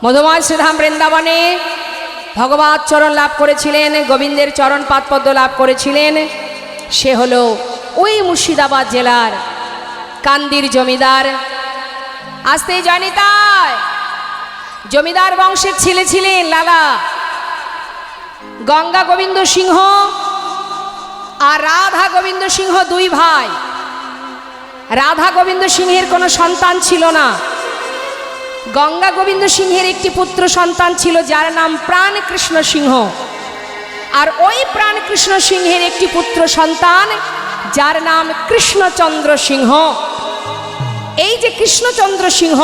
মধুময় শ্রীধাম বৃন্দাবনে ভগবত চরণ লাভ করেছিলেন, গোবিন্দের চরণ পাদপদ্ম লাভ করেছিলেন। সে হলো ওই মুর্শিদাবাদ জেলার কান্দির জমিদার। আসতে জানি তাই জমিদার বংশের ছেলে ছিলেন লালা। গঙ্গা গোবিন্দ সিংহ আর রাধা গোবিন্দ সিংহ দুই ভাই। রাধা গোবিন্দ সিংহের কোনো সন্তান ছিল না। গঙ্গা গোবিন্দ সিংহের একটি পুত্র সন্তান ছিল যার নাম প্রাণকৃষ্ণ সিংহ। আর ওই প্রাণকৃষ্ণ সিংহের একটি পুত্র সন্তান যার নাম কৃষ্ণচন্দ্র সিংহ। এই যে কৃষ্ণচন্দ্র সিংহ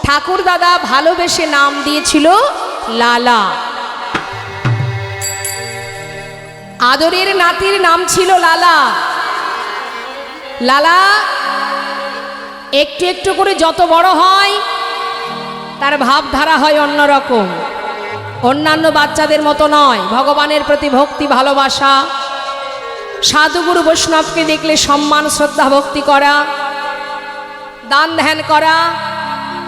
ঠাকুর দাদা ভালোবেসে নাম দিয়েছিল লালা। আদরের নাতির নাম ছিল লালা। লালা একটু একটু করে যত বড় হয় তার ভাবধারা হয় অন্যরকম, অন্যান্য বাচ্চাদের মতো নয়। ভগবানের প্রতি ভক্তি ভালোবাসা, সাধুগুরু বৈষ্ণবকে দেখলে সম্মান শ্রদ্ধা ভক্তি করা, দান ধ্যান করা,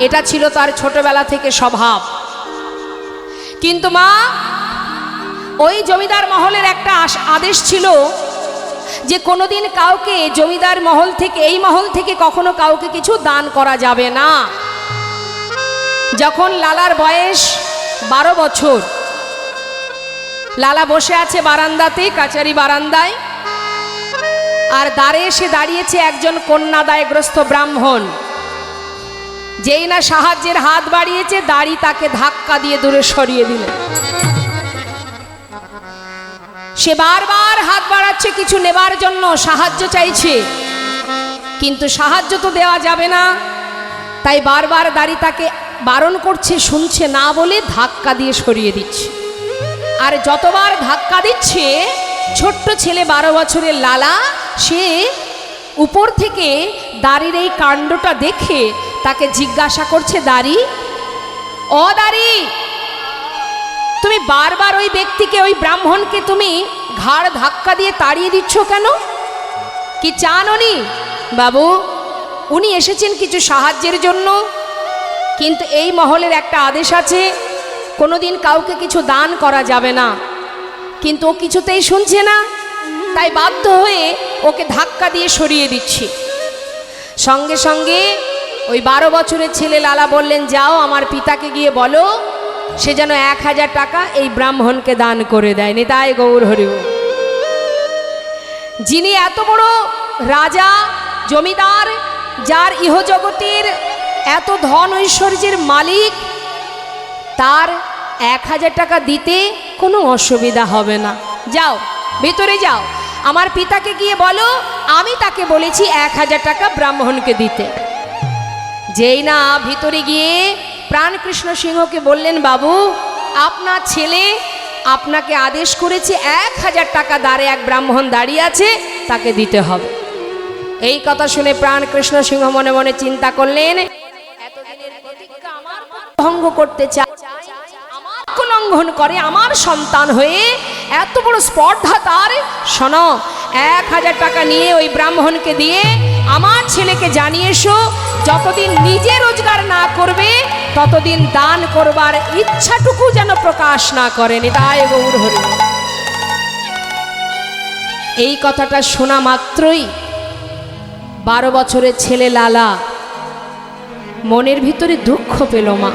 এটা ছিল তার ছোটবেলা থেকে স্বভাব। কিন্তু মা, ওই জমিদার মহলের একটা আদেশ ছিল যে কোনোদিন কাউকে জমিদার মহল থেকে, এই মহল থেকে কখনো কাউকে কিছু দান করা যাবে না। যখন লালার বয়স 12 বছর, লালা বসে আছে বারান্দাতে, কাচারি বারান্দায়, আর দ্বারে এসে দাঁড়িয়েছে একজন কন্যাদায়গ্রস্ত ব্রাহ্মণ। যেই না সাহায্যের হাত বাড়িয়েছে, দাড়ি তাকে ধাক্কা দিয়ে দূরে সরিয়ে দিলেন। সে বারবার হাত বাড়াচ্ছে কিছু নেবার জন্য, সাহায্য চাইছে, কিন্তু সাহায্য তো দেওয়া যাবে না। তাই বারবার দাড়ি তাকে বারণ করছে, শুনছে না বলে ধাক্কা দিয়ে সরিয়ে দিচ্ছে। আর যতবার ধাক্কা দিচ্ছে, ছোট্ট ছেলে 12 বছরের লালা, সে উপর থেকে দাড়ির এই কাণ্ডটা দেখে তাকে জিজ্ঞাসা করছে, দাড়ি, ও দাড়ি, তুমি বারবার ওই ব্যক্তিকে, ওই ব্রাহ্মণকে তুমি ঘাড় ধাক্কা দিয়ে তাড়িয়ে দিচ্ছ কেন? কি চান উনি? বাবু, উনি এসেছেন কিছু সাহায্যের জন্য, কিন্তু এই মহলের একটা আদেশ আছে, কোনোদিন কাউকে কিছু দান করা যাবে না। কিন্তু ও কিছুতেই শুনছে না, তাই বাধ্য হয়ে ওকে ধাক্কা দিয়ে সরিয়ে দিচ্ছি। সঙ্গে সঙ্গে ওই 12 বছরের ছেলে লালা বললেন, যাও আমার পিতাকে গিয়ে বলো সে যেন 1000 টাকা এই ব্রাহ্মণকে দান করে দেয়। নিতাই গৌর হরি বল। যিনি এত বড় রাজা, জমিদার, যার ইহজগতের এত ধন ঐশ্বর্যের মালিক, তার 1000 টাকা দিতে কোনো অসুবিধা হবে না। যাও, ভিতরে যাও, আমার পিতাকে গিয়ে বলো আমি তাকে বলেছি 1000 টাকা ব্রাহ্মণকে দিতে। যেই না ভিতরে গিয়ে প্রাণকৃষ্ণ সিংহকে বললেন, বাবু, আপনার ছেলে আপনাকে আদেশ করেছে 1000 টাকা দ্বারে এক ব্রাহ্মণ দাঁড়িয়ে আছে, তাকে দিতে হবে। এই কথা শুনে প্রাণকৃষ্ণ সিংহ মনে মনে চিন্তা করলেন, এতদিনের প্রতিজ্ঞা আমার ভঙ্গ করতে চায়, আমার লঙ্ঘন করে, আমার সন্তান হয়ে এত বড় স্পর্ধা তার। শোনো, 1000 টাকা নিয়ে ওই ব্রাহ্মণকে দিয়ে আমার ছেলেকে জানিয়ে এসো, যতদিন নিজে রোজগার না করবে ততদিন দান করবার ইচ্ছাটুকু যেন প্রকাশ না করেন। তাই গৌর হরি। এই কথাটা শোনা মাত্রই 12 বছরের ছেলে লালা মনের ভিতরে দুঃখ পেল। মা,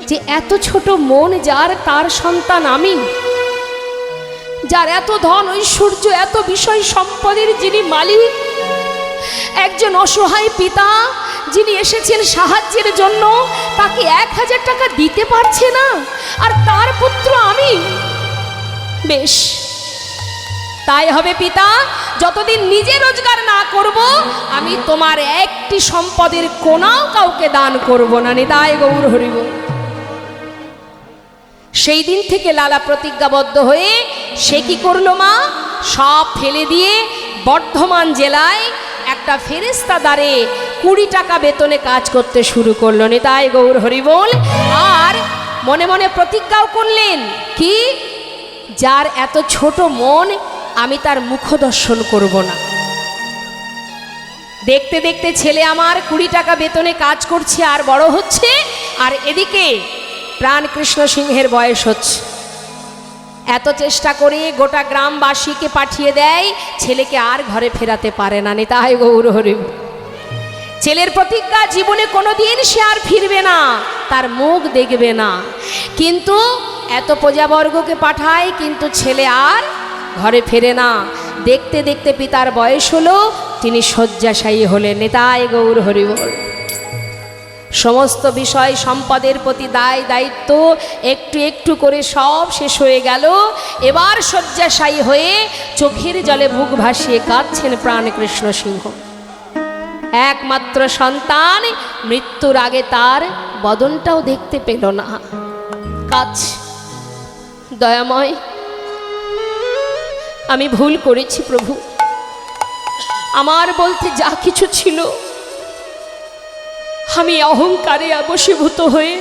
যে এত ছোট মন যার, তার সন্তান আমি, যার এত ধন ঐশ্বর্য, এত বিষয় সম্পদের যিনি মালিক, একজন অসহায় পিতা যিনি এসেছেন সাহায্যের জন্য, তাকে 1000 টাকা দিতে পারছে না, আর তার পুত্র আমি। বেশ, তাই হবে পিতা, যতদিন নিজে রোজগার না করব আমি তোমার একটি সম্পদের কোনাও কাউকে দান করব না। নিতাই গৌর হরি বল। সেই দিন থেকে লালা প্রতিজ্ঞাবদ্ধ হয়ে সে কি করলো মা, সব ফেলে দিয়ে বর্ধমান জেলায় একটা ফেরেস্তা দ্বারে 20 টাকা বেতনে কাজ করতে শুরু করলো। নিতাই গৌর হরি বল। আর মনে মনে প্রতিজ্ঞাও করলেন, কি, যার এত ছোট মন, আমি তার মুখ দর্শন করব না। দেখতে দেখতে ছেলে আমার 20 টাকা বেতনে কাজ করছে আর বড় হচ্ছে, আর এদিকে প্রাণ কৃষ্ণ সিংহের বয়স হচ্ছে। এত চেষ্টা করে গোটা গ্রামবাসীকে পাঠিয়ে দেয়, ছেলেকে আর ঘরে ফেরাতে পারে না। নিতাই গৌর হরি। ছেলের প্রতিজ্ঞা জীবনে কোনোদিন সে আর ফিরবে না, তার মুখ দেখবে না। কিন্তু এত প্রজাবর্গকে পাঠায়, কিন্তু ছেলে আর ঘরে ফেরে না। দেখতে দেখতে পিতার বয়স হলো, তিনি শয্যাশায়ী হলেন। নিতাই গৌর হরি বল। সমস্ত বিষয় সম্পদের প্রতি দায় দায়িত্ব একটু একটু করে সব শেষ হয়ে গেল। এবার শয্যাশায়ী হয়ে চোখের জলে বুক ভাসিয়ে কাঁদছেন প্রাণ কৃষ্ণ সিংহ। একমাত্র সন্তান মৃত্যুর আগে তার বদনটাও দেখতে পেল না, কাঁদছে। দয়াময়, আমি ভুল করেছি প্রভু। আমার বলতে যা কিছু ছিল, আমি অহংকারে বশীভূত হয়ে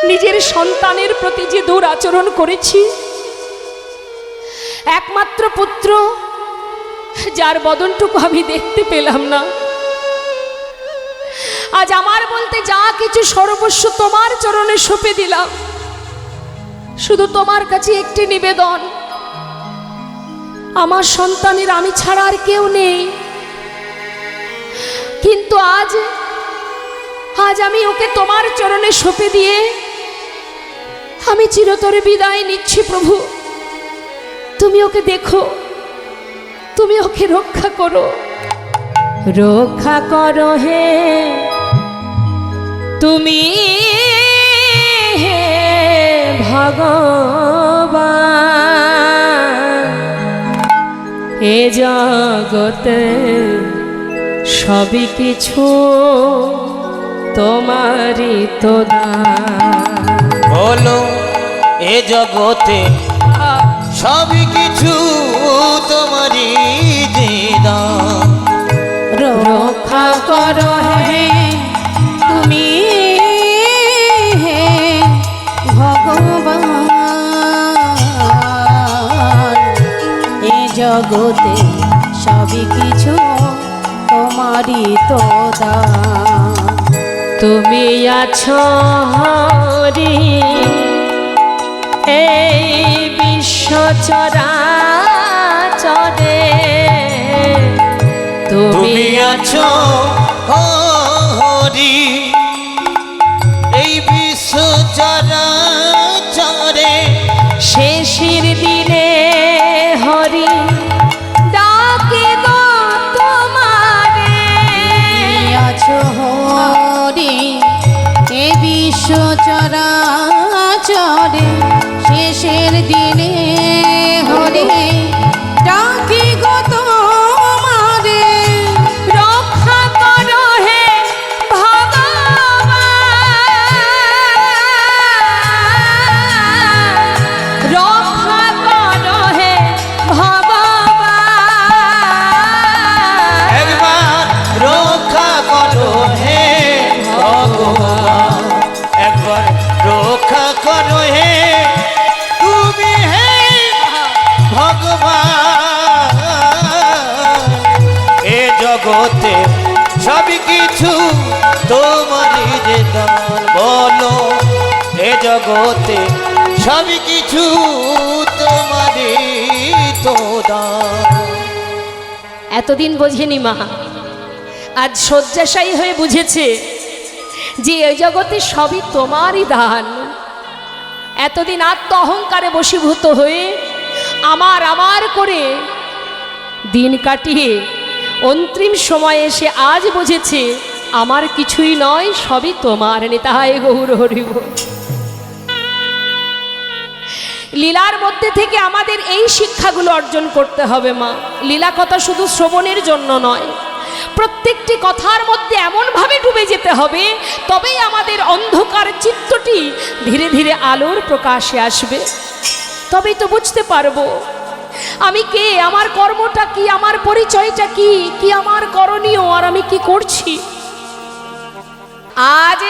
নিজের সন্তানের প্রতি যে দুরাচরণ করেছি, একমাত্র পুত্র যার বদনটুকু আমি দেখতে পেলাম না, আজ আমার বলতে যা কিছু সর্বস্ব তোমার চরণে সঁপে দিলাম। শুধু তোমার কাছে একটি নিবেদন, আমার সন্তানের আমি ছাড়া আর কেউ নেই। কিন্তু আজ আমি ওকে তোমার চরণে সঁপে দিয়ে আমি চিরতরে বিদায় নিচ্ছি প্রভু। তুমি ওকে দেখো, তুমি ওকে রক্ষা করো, রক্ষা করো হে তুমি হে ভগবান। এ জগতে সবই কিছু তোমারই তো দান। বলো এ জগতে সবই কিছু তোমারই দান। রক্ষা করো হে তুমি হে ভগবান। এ জগতে সবই কিছু তোমারই তো দান। তুমি আছো হরি এই বিশ্ব চরাচরে, তুমি আছো হরি এই বিশ্ব চরাচরে। শেষের দিনে হরি ডাকে গো তোমারে। আছো হরি এ বিশ্ব চরাচরে, শেষের দিনে হরি ডাকি গো তোমারে। রক্ষা করো হে ভগবান, রক্ষা করো হে ভগবান। একবার রক্ষা করো হে ভগবান, একবার রক্ষা করো হে তুমি হে ভগবান। এ জগতে সবই কিছু তোমারই যে দান। বলো এ জগতে সবই কিছু তোমারই তো দান। এতদিন বোঝেনি মা, আজ শয্যাশায়ী হয়ে বুঝেছে যে এই জগতে সবই তোমারই দান। এতদিন আত্ম অহংকারে বশীভূত হয়ে আমার করে দিন কাটিয়ে অন্তিম সময়ে এসে আজ বুঝেছে আমার কিছুই নয়, সবই তোমার। নিতাই গৌর হরি বল। লীলার মধ্যে থেকে আমাদের এই শিক্ষাগুলো অর্জন করতে হবে মা। লীলা কথা শুধু শ্রবণের জন্য নয়, প্রত্যেকটি কথার মধ্যে এমনভাবে ডুবে যেতে হবে, তবেই আমাদের অন্ধকার চিত্তটি ধীরে ধীরে আলোর প্রকাশে আসবে। তবেই তো বুঝতে পারবো আমি কে, আমার কর্মটা কি, আমার পরিচয়টা কি, কি আমার করণীয়, আর আমি কি করছি। আজ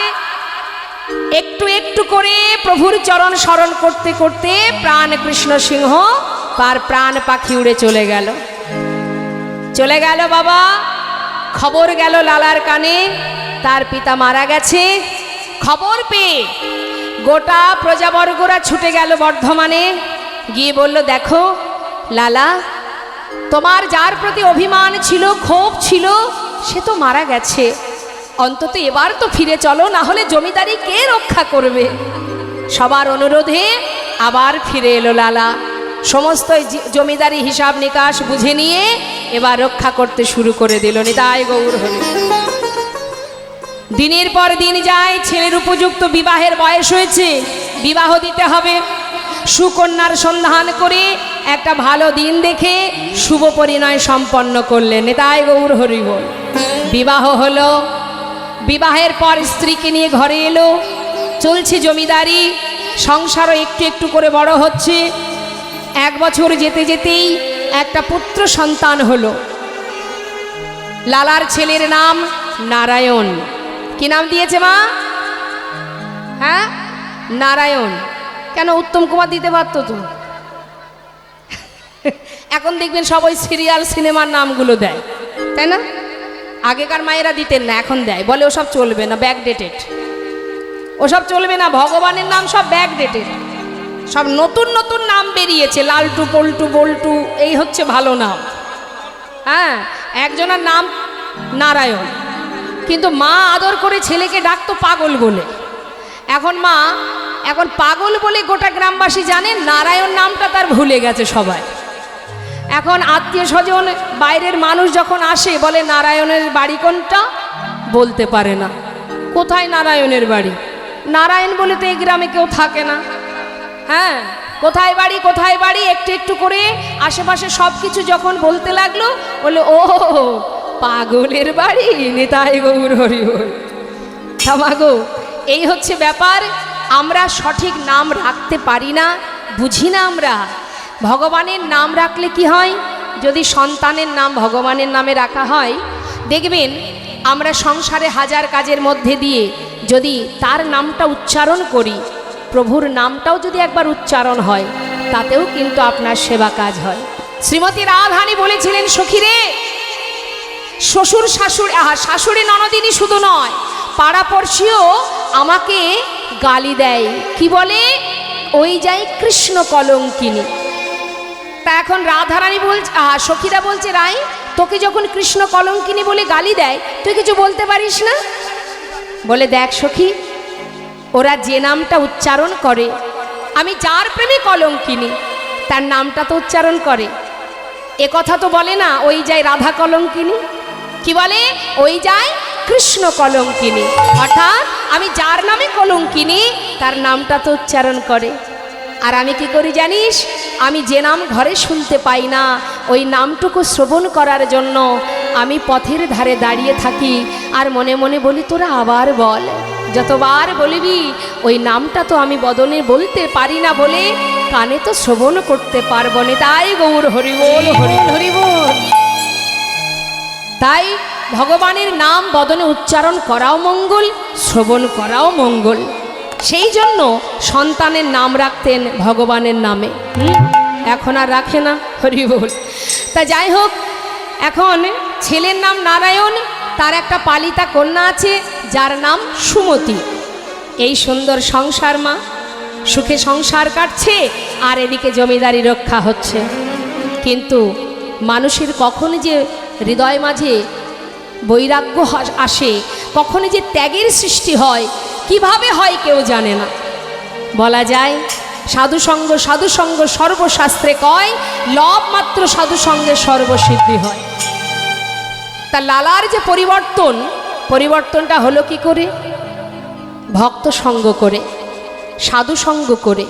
একটু একটু করে প্রভুর চরণ স্মরণ করতে করতে প্রাণ কৃষ্ণ সিংহ তার প্রাণ পাখি উড়ে চলে গেল। চলে গেল বাবা। খবর গেল লালার কানে, তার পিতা মারা গেছে। খবর পেয়ে গোটা প্রজাবর্গরা ছুটে গেল বর্ধমানে, গিয়ে বলল, দেখো লালা, তোমার যার প্রতি অভিমান ছিল, ক্ষোভ ছিল, সে তো মারা গেছে, অন্তত এবার তো ফিরে চলো, না হলে জমিদারি কে রক্ষা করবে। সবার অনুরোধে আবার ফিরে এলো লালা, সমস্ত জমিদারি হিসাব নিকাশ বুঝে নিয়ে এবার রক্ষা করতে শুরু করে দিল। নিতাই গৌর হরি। দিনের পর দিন যায়, ছেলের উপযুক্ত বিবাহের বয়স হয়েছে, বিবাহ দিতে হবে। সুকন্যার সন্ধান করে একটা ভালো দিন দেখে শুভ পরিণয় সম্পন্ন করলেন। নিতাই গৌর হরি বল। বিবাহ হলো, বিবাহের পর স্ত্রীকে নিয়ে ঘরে এলো, চলছে জমিদারি, সংসারও একটু একটু করে বড় হচ্ছে। 1 বছর যেতে যেতেই একটা পুত্র সন্তান হলো। লালার ছেলের নাম নারায়ণ। কি নাম দিয়েছে মা? হ্যাঁ, নারায়ণ। কেন উত্তম কুমার দিতে পারতো তো? এখন দেখবেন সবাই সিরিয়াল সিনেমার নামগুলো দেয়, তাই না? আগেকার মায়েরা দিতেন না, এখন দেয়, বলে ওসব চলবে না, ব্যাকডেটেড, ওসব চলবে না, ভগবানের নাম সব ব্যাকডেটেড, সব নতুন নতুন নাম বেরিয়েছে, লালটু পল্টু বল্টু, এই হচ্ছে ভালো নাম। হ্যাঁ, একজনের নাম নারায়ণ, কিন্তু মা আদর করে ছেলেকে ডাকতো পাগল বলে। এখন মা এখন পাগল বলে গোটা গ্রামবাসী জানে, নারায়ণ নামটা তার ভুলে গেছে সবাই। এখন আত্মীয় স্বজন বাইরের মানুষ যখন আসে, বলে নারায়ণের বাড়ি কোনটা, বলতে পারে না। কোথায় নারায়ণের বাড়ি? নারায়ণ বলে তো এই গ্রামে কেউ থাকে না। হ্যাঁ, কোথায় বাড়ি কোথায় বাড়ি একটু একটু করে আশেপাশে সব কিছু যখন বলতে লাগলো, বলে ও পাগলের বাড়ি। নিতাই গৌর হরি বল। থামাগো, এই হচ্ছে ব্যাপার। আমরা সঠিক নাম রাখতে পারি না, বুঝি না আমরা। ভগবানের নাম রাখলে কি হয়, যদি সন্তানের নাম ভগবানের নামে রাখা হয়, দেখবেন আমরা সংসারে হাজার কাজের মধ্যে দিয়ে যদি তার নামটা উচ্চারণ করি, প্রভুর নামটাও যদি একবার উচ্চারণ হয়, তাতেও কিন্তু আপনার সেবা কাজ হয়। শ্রীমতী রাধারানী বলেছিলেন, সখীরে, শ্বশুর শাশুড়ি, শাশুড়ি ননদিনী শুধু নয়, পাড়াপড়শিও আমাকে গালি দেয়। কি বলে? ওই যাই কৃষ্ণ কলঙ্কিনী। তা এখন রাধারানী বলছে, সখীরা বলছে, রাই, তোকে যখন কৃষ্ণ কলঙ্কিনী বলে গালি দেয়, তুই কিছু বলতে পারিস না? বলে, দেখ সখী, ওরা যে নামটা উচ্চারণ করে, আমি যার প্রেমে কলঙ্কিনী, তার নামটা তো উচ্চারণ করে। এ কথা তো বলে না ওই যাই রাধা কলঙ্কিনী, কি বলে? ওই যাই কৃষ্ণ কলঙ্কিনী। অর্থাৎ আমি যার নামে কলঙ্কিনী, তার নামটা তো উচ্চারণ করে। আর আমি কি করি জানিস? আমি যে নাম ঘরে শুনতে পাই না, ওই নামটুকু শ্রবণ করার জন্য আমি পথের ধারে দাঁড়িয়ে থাকি, আর মনে মনে বলি, তোরা আবার বল। যতবার বলিবি, ওই নামটা তো আমি বদনে বলতে পারি না বলে কানে তো শ্রবণ করতে পারবো না। তাই গৌর হরিবোল, হরিবোল, হরিবোল। তাই ভগবানের নাম বদনে উচ্চারণ করাও মঙ্গল, শ্রবণ করাও মঙ্গল। সেই জন্য সন্তানের নাম রাখতেন ভগবানের নামে। এখন আর রাখে না, হরিবোল। তা যাই হোক, এখন ছেলের নাম নারায়ণ, তার একটা পালিতা কন্যা আছে যার নাম সুমতি। এই সুন্দর সংসার, মা সুখে সংসার কাটছে, আর এদিকে জমিদারি রক্ষা হচ্ছে। কিন্তু মানুষের কখনই যে হৃদয় মাঝে বৈরাগ্য আসে, কখনই যে ত্যাগের সৃষ্টি হয়, কিভাবে হয় কেউ জানে না। বলা যায়, সাধুসঙ্গ সাধুসঙ্গ সর্বশাস্ত্রে কয়, লব মাত্র সাধুসঙ্গে সর্বসিদ্ধি হয়। তা লালার যে পরিবর্তনটা হলো কি করে? ভক্ত সঙ্গ করে, সাধু সঙ্গ করে।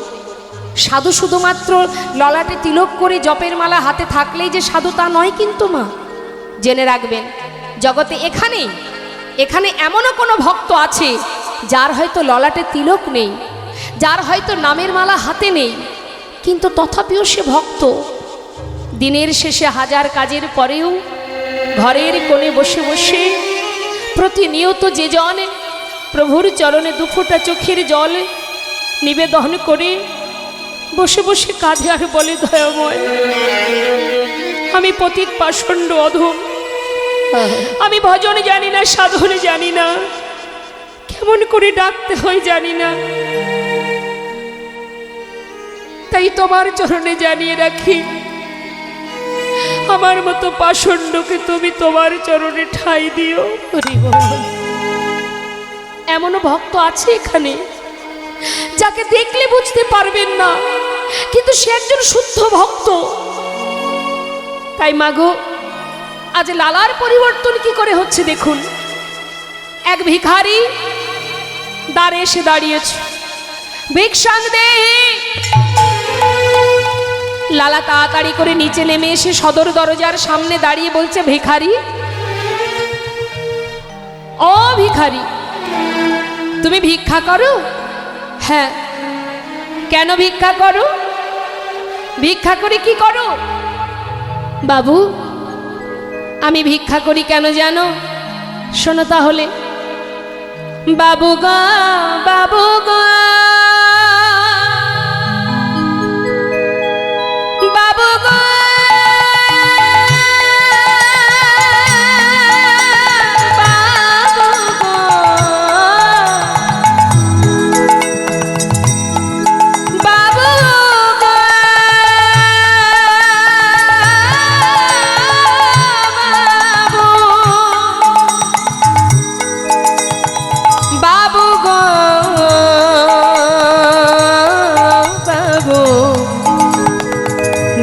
সাধু শুধুমাত্র ললাটে তিলক করে জপের মালা হাতে থাকলেই যে সাধু, তা নয় কিন্তু মা। জেনে রাখবেন, জগতে এখানে এমনও কোনো ভক্ত আছে যার হয়তো ললাটে তিলক নেই, যার হয়তো নামের মালা হাতে নেই, কিন্তু তথাপিও সে ভক্ত। দিনের শেষে হাজার কাজের পরেও ঘরের কোণে বসে বসে প্রতিনিয়ত যে জন প্রভুর চরণে দুফোঁটা চোখের জল নিবেদন করে বসে বসে কাঁধে আর বলে, দয়াময়, আমি পতিত পাষণ্ড অধম, আমি ভজন জানি না, সাধন জানি না, কেমন করে ডাকতে হয় জানি না, তাই তোমার চরণে জানিয়ে রাখি, আমার মতো পাষণ্ডকে তুমি তোমার চরণে ঠাঁই দিও। হরি বল। এমনও ভক্ত আছে এখানে যাকে দেখলে বুঝতে পারবেন না, কিন্তু সে একজন শুদ্ধ ভক্ত। তাই মাগো, আজ লালার পরিবর্তন কি করে হচ্ছে দেখুন। এক ভিখারি দ্বারে এসে দাঁড়িয়েছে, ভিক্ষাং দেহি। লালা তাড়াতাড়ি করে নিচে নেমে এসে সদর দরজার সামনে দাঁড়িয়ে বলছে, ভিখারি, ও ভিখারি, তুমি ভিক্ষা করো? হ্যাঁ। কেন ভিক্ষা করো? ভিক্ষা করে কি করো? বাবু, আমি ভিক্ষা করি কেন জানো? শোনো তাহলে। বাবু গো, বাবু গো, বাবু গো,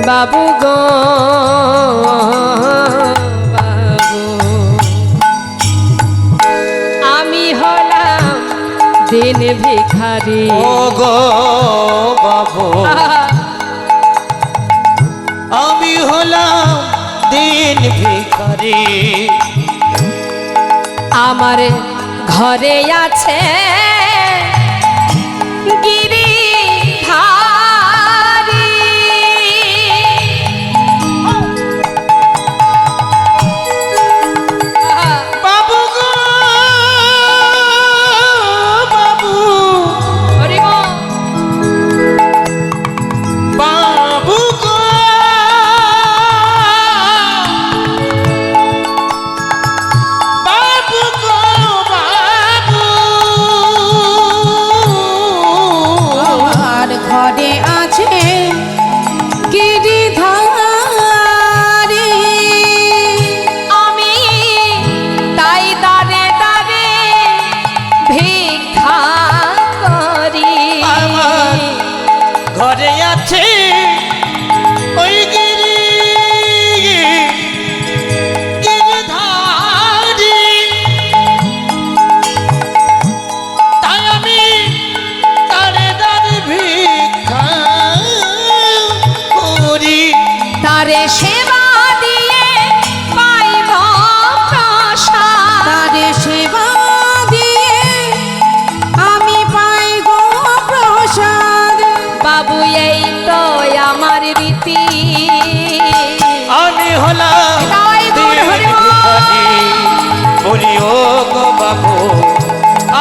বাবু গো, বাবু, আমি হলাম দিন ভিখারি। ও গো বাবু, আমি হলাম দিন ভিখারি। আমার ঘরে আছে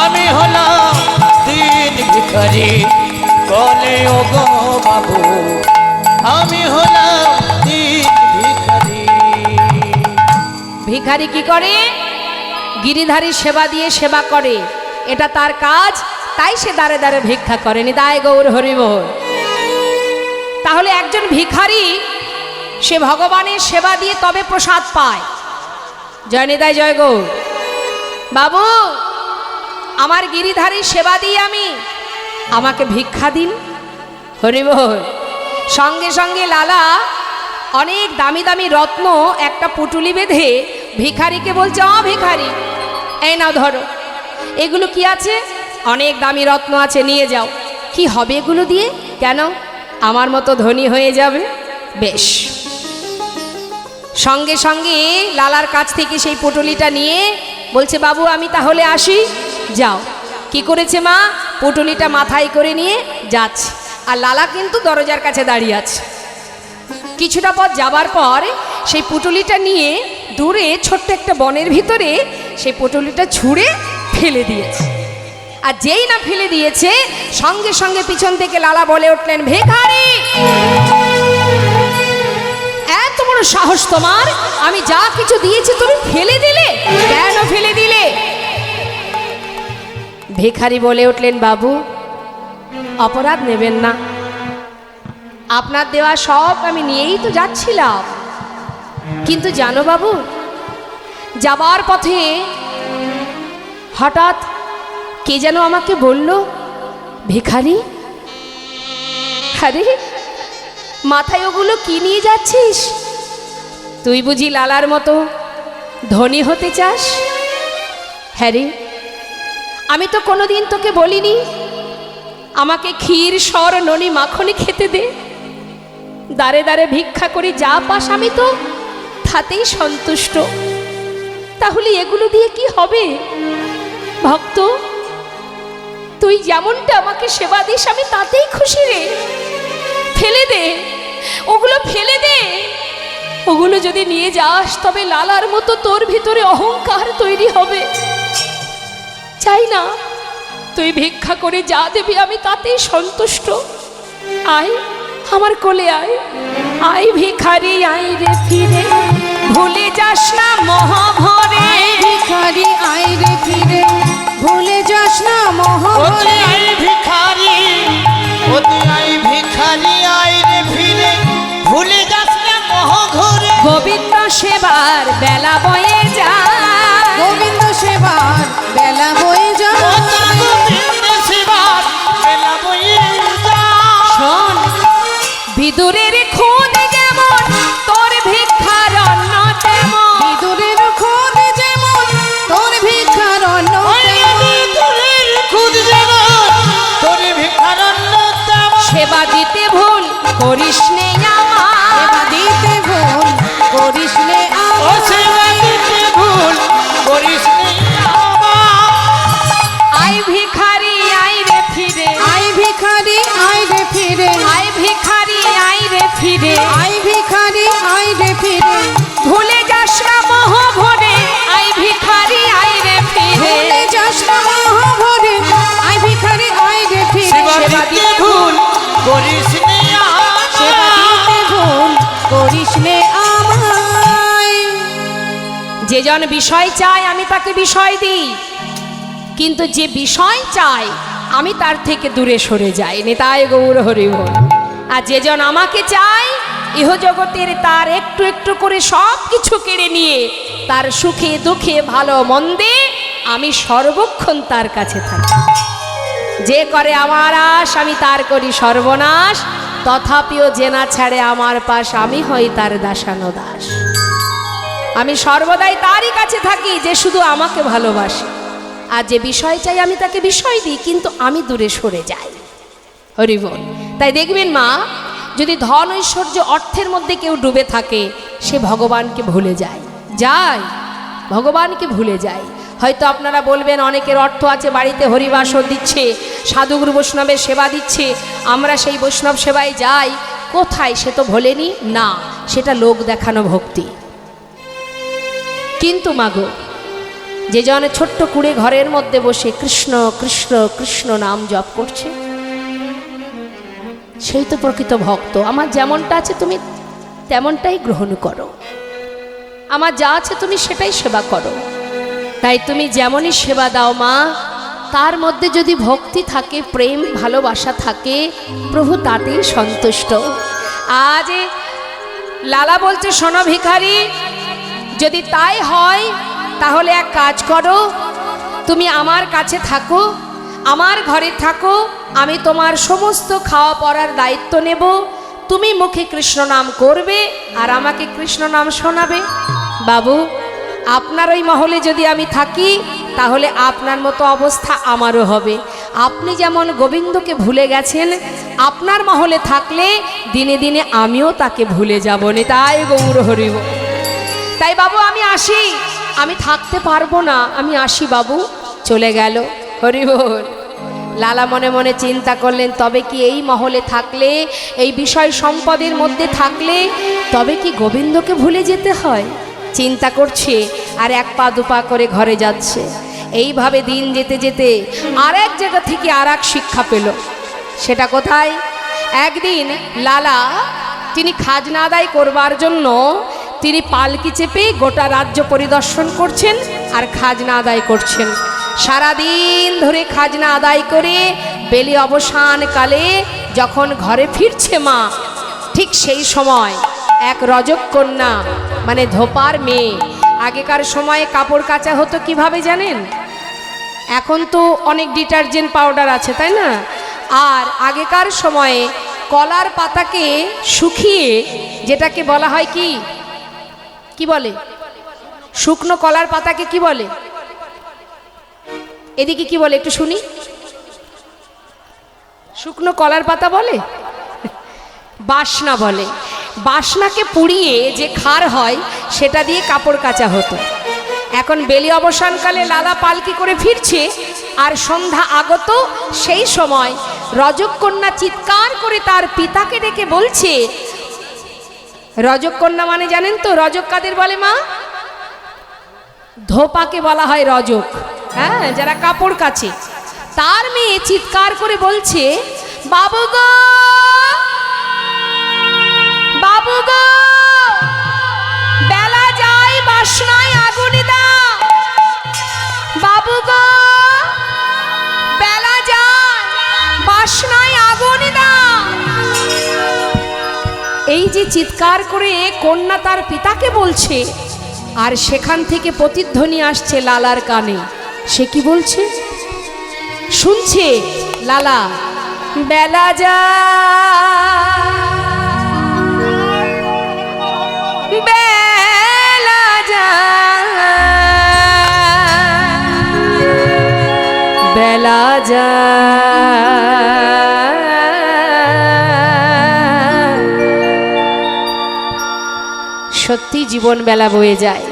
আমি হলাম দিন ভিখারি। বলে ও গো বাবু, আমি হলাম দিন ভিখারি। ভিখারি কি করে? গিরিধারী সেবা দিয়ে সেবা করে, এটা তার কাজ, তাই সে দাঁড়ে দাঁড়ে ভিক্ষা করে। নিতাই গৌর হরি বল। তাহলে একজন ভিখারি সে ভগবানের সেবা দিয়ে তবে প্রসাদ পায়। জয় নিতাই, জয় গৌর। বাবু, আমার গিরিধারী সেবা দিয়ে আমাকে ভিক্ষা দিন। হরি বল। সঙ্গে সঙ্গে লালা অনেক দামি দামি রত্ন একটা পুটুলি বেঁধে ভিখারিকে বলছে, ও ভিখারি, এই নাও ধরো, এগুলো কি আছে? অনেক দামি রত্ন আছে, নিয়ে যাও। কি হবে এগুলো দিয়ে? কেন? আমার মতো ধনী হয়ে যাবে। বেশ। সঙ্গে সঙ্গে লালার কাছ থেকে সেই পুটুলিটা নিয়ে বলছে, বাবু আমি তাহলে আসি। যাও। কি করেছে মা? পুটুলিটা মাথায় করে নিয়ে যাচ্ছে, আর লালা কিন্তু দরজার কাছে দাঁড়িয়ে আছে। কিছুটা পথ যাবার পর সেই পুটুলিটা নিয়ে দূরে ছোট্ট একটা বনের ভিতরে সেই পুটুলিটা ছুঁড়ে ফেলে দিয়েছে। আর যেই না ফেলে দিয়েছে, সঙ্গে সঙ্গে পিছন থেকে লালা বলে উঠলেন, ভিখারি, এত বড় সাহস তোমার! আমি যা কিছু দিয়েছি তুমি ফেলে দিলে? কেন ফেলে দিলে? ভিখারি বলে উঠলেন, বাবু অপরাধ নেবেন না, আপনার দেওয়া সব আমি নিয়েই তো যাচ্ছিলাম। কিন্তু জানো বাবু, যাবার পথে হঠাৎ কে যেন আমাকে বলল, ভিখারি, আরে মাথায় ওগুলো কি নিয়ে যাচ্ছিস? তুই বুঝি লালার মতো ধনী হতে চাস? হ্যাঁ রে, আমি তো কোনোদিন তোকে বলিনি আমাকে ক্ষীর সর ননি মাখনি খেতে দে। দাঁড়ে দাঁড়ে ভিক্ষা করি যা পাস আমি তো তাতেই সন্তুষ্ট। তাহলে এগুলো দিয়ে কি হবে? ভক্ত, তুই যেমনটা আমাকে সেবা দিস আমি তাতেই খুশি রে। ফেলে দে ওগুলো, ফেলে দে। ওগুলো যদি নিয়ে যাস তবে লালার মতো তোর ভিতরে অহংকার তৈরি হবে। চাই না, তুই ভিক্ষা করে যা দেবি আমি তাতেই সন্তুষ্ট। আয় আমার কোলে আয়, আয় ভিখারি আয় রে ফিরে, ভুলে যাস না মহাভরে। ভিখারি আয় রে ফিরে, ভুলে যাস না মহাভরে। আই ভিখারি, ওতে আই ভিখারি আই রে ফিরে, ভুলে যাস না মহাঘরে। গোবিন্দ সেবার বেলা বয়ে যায়, গোবিন্দ সেবার বেলা বয়ে যায়। গোবিন্দ সেবার বেলা বয়ে যায়। শোন, বিদুরের খুদ যেমন তোর ভিক্ষার অন্ন তেমন। বিদুরের খোদ যেমন তোর ভিক্ষার অন্ন বিদুরের খুদ যেমন তোর ভিক্ষার অন্ন তেমন। সেবা দিতে ভুল করিস নে আমার, সেবা দিতে ভুল করিস নে ও সেবা দিতে ভুল করিস নি আমার। আয় ভিখারি আয় রে ফিরে, আয় ভিখারি আয় রে ফিরে, আয় ভিখারি আয় রে ফিরে, আয় ভিখারি আয় রে ফিরে। ভুলে যাস না মহাভরে। আয় ভিখারি আয় রে ফিরে, ভুলে যাস না মহাভরে। আয় ভিখারি আয় রে ফিরে, সেবা দিতে ভুল করিস নি সেবা আমার। দিতে ভুল করিস নে আমায়। যে জন বিষয় চায় আমি তাকে বিষয় দিই, কিন্তু যে বিষয় চায় আমি তার থেকে দূরে সরে যাই। নিতাই গৌর হরি বল। আর যে জন আমাকে চায় ইহজগতের তার একটু একটু করে সব কিছু কেড়ে নিয়ে তার সুখে দুঃখে ভালো মন্দে আমি সর্বক্ষণ তার কাছে থাকি। যে করে আমার আশ আমি তার করি সর্বনাশ, তথাপিও যে না ছাড়ে আমার পাশ আমি হই তার দাসানো দাস। আমি সর্বদাই তারই কাছে থাকি যে শুধু আমাকে ভালোবাসে। আর যে বিষয় চাই আমি তাকে বিষয় দিই, কিন্তু আমি দূরে সরে যাই। হরি বল। তাই দেখবেন মা, যদি ধন ঐশ্বর্য অর্থের মধ্যে কেউ ডুবে থাকে সে ভগবানকে ভুলে যায়, ভগবানকে ভুলে যায়। হয়তো আপনারা বলবেন অনেকের অর্থ আছে, বাড়িতে হরিবাসর দিচ্ছে, সাধুগুরু বৈষ্ণবের সেবা দিচ্ছে, আমরা সেই বৈষ্ণব সেবায় যাই। কোথায়? সে তো ভোলেনি না, সেটা লোক দেখানো ভক্তি। কিন্তু মাগো, যে জন ছোট্ট কুড়ে ঘরের মধ্যে বসে কৃষ্ণ কৃষ্ণ কৃষ্ণ নাম জপ করছে, সেই তো প্রকৃত ভক্ত। আমার যেমনটা আছে তুমি তেমনটাই গ্রহণ করো, আমার যা আছে তুমি সেটাই সেবা করো। তাই তুমি যেমনই সেবা দাও মা, তার মধ্যে যদি ভক্তি থাকে, প্রেম ভালোবাসা থাকে, প্রভু তাতেই সন্তুষ্ট। আজ লালা বলছে, শোনো ভিখারি, যদি তাই হয় তাহলে এক কাজ করো, তুমি আমার কাছে থাকো, আমার ঘরে থাকো, আমি তোমার সমস্ত খাওয়া পড়ার দায়িত্ব নেব। তুমি মুখে কৃষ্ণ নাম করবে আর আমাকে কৃষ্ণ নাম শোনাবে। বাবু, আপনার ওই মহলে যদি আমি থাকি তাহলে আপনার মতো অবস্থা আমারও হবে। আপনি যেমন গোবিন্দকে ভুলে গেছেন, আপনার মহলে থাকলে দিনে দিনে আমিও তাকে ভুলে যাব। নিতাই গৌর হরি বল। তাই বাবু আমি আসি, আমি থাকতে পারবো না, আমি আসি বাবু। চলে গেল। হরি বল। লালা মনে মনে চিন্তা করলেন, তবে কি এই মহলে থাকলে, এই বিষয় সম্পদের মধ্যে থাকলে তবে কি গোবিন্দকে ভুলে যেতে হয়? চিন্তা করছে আর এক পা দুপা করে ঘরে যাচ্ছে। এইভাবে দিন যেতে যেতে আর এক জায়গা থেকে আর এক শিক্ষা পেল। সেটা কোথায়? একদিন লালা তিনি খাজনা আদায় করবার জন্য তিনি পালকি চেপে গোটা রাজ্য পরিদর্শন করছেন আর খাজনা আদায় করছেন। সারাদিন ধরে খাজনা আদায় করে বেলি অবসানকালে যখন ঘরে ফিরছে মা, ঠিক সেই সময় এক রজক কন্যা মানে ধোপার মেয়ে। আগেকার সময়ে কাপড় কাচা হতো কিভাবে জানেন? এখন তো অনেক ডিটারজেন্ট পাউডার আছে, তাই না? আর আগেকার সময়ে কলার পাতাকে শুকিয়ে, যেটাকে বলা হয় কি কি বলে, শুকনো কলার পাতাকে কি বলে? এদিকে কি বলে একটু শুনি। শুকনো কলার পাতা বলে, বাসনা বলে। বাসনাকে পুড়িয়ে যে খার হয় সেটা দিয়ে কাপড় কাচা হতো। এখন বেলি অবসানকালে লালা পালকি করে ফিরছে আর সন্ধ্যা আগত, সেই সময় রজক কন্যা চিৎকার করে তার পিতাকে ডেকে বলছে, রজক কন্যা মানে জানেন তো রজক কাদের বলে মা? ধোপাকে বলা হয় রজক, হ্যাঁ, যারা কাপড় কাচে। তার মেয়ে চিৎকার করে বলছে, বাবু গো, বাবু গো, বেলা যায় বাসনায় আগুনি দাও, বাবু গো, বেলা যায় বাসনায় আগুনি দাও। এই যে চিৎকার করে কন্যা তার পিতাকে বলছে, আর সেখান থেকে প্রতিধ্বনি আসছে লালার কানে। সে কি বলছে? শুনছে লালা, বেলা যায়, বেলা যায়, বেলা যায়। সত্যি জীবন বেলা বয়ে যায়,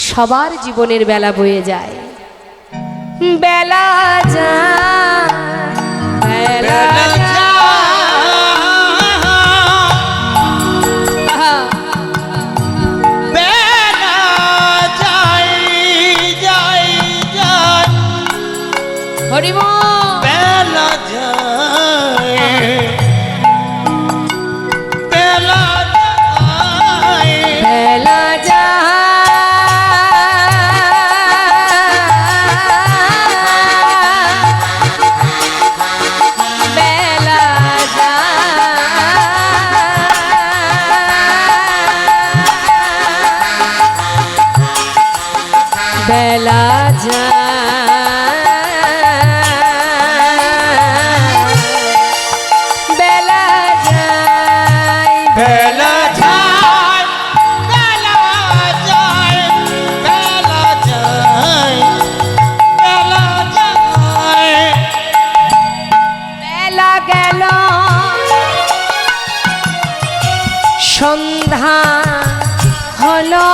সবার জীবনের বেলা বয়ে যায়। বেলা যায়, বেলা হরিব, বেলা যায়, বেলা যায়, বেলা যায়, বেলা যায়, বেলা যায়, বেলা যায়, বেলা যায়, বেলা যায়, বেলা যায়। বেলা গেল সন্ধ্যা হলো,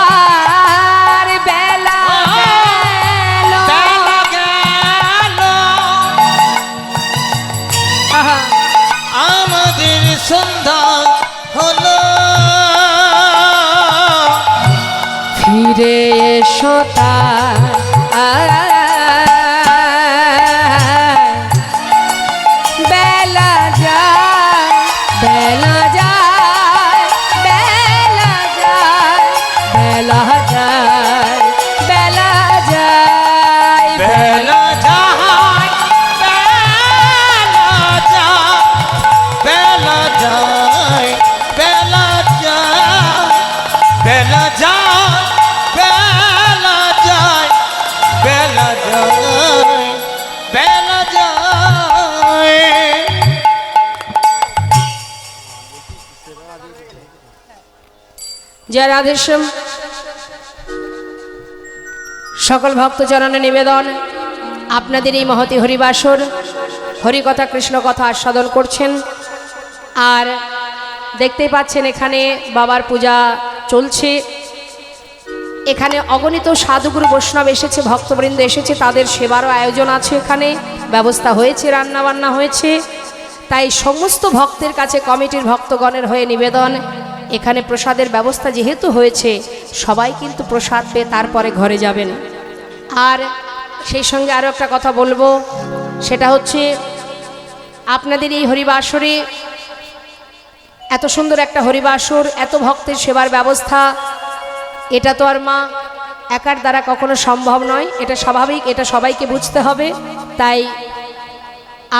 আর বেলা গেল, বেলা গেল, আহা, আমাদের সন্ধ্যা হলো। ফিরে এসো তার, বেলা যায়, বেলা যায়, বেলা যায়, বেলা যায়, বেলা যায়, বেলা যায়, বেলা যায়, বেলা যায়, বেলা যায়, বেলা যায়, বেলা যায়, বেলা যায়, বেলা যায়। জয় রাধেশ্যাম। সকল ভক্তচরণে নিবেদন, আপনাদের এই মহতি হরিবাসর হরিকথা কৃষ্ণ কথা আস্বাদন করছেন। আর দেখতেই পাচ্ছেন এখানে বাবার পূজা চলছে। এখানে অগণিত সাধুগুরু বৈষ্ণব এসেছে, ভক্তবৃন্দ এসেছে, তাদের সেবারও আয়োজন আছে, এখানে ব্যবস্থা হয়েছে, রান্নাবান্না হয়েছে। তাই সমস্ত ভক্তের কাছে কমিটির ভক্তগণের হয়ে নিবেদন, এখানে প্রসাদের ব্যবস্থা যেহেতু হয়েছে, সবাই কিন্তু প্রসাদ পেয়ে তারপরে ঘরে যাবেন। আর সেই সঙ্গে আরও একটা কথা বলবো, সেটা হচ্ছে আপনাদের এই হরিবাসরে এত সুন্দর একটা হরিবাসর, এত ভক্তের সেবার ব্যবস্থা, এটা তো আর মা একার দ্বারা কখনো সম্ভব নয়, এটা স্বাভাবিক, এটা সবাইকে বুঝতে হবে। তাই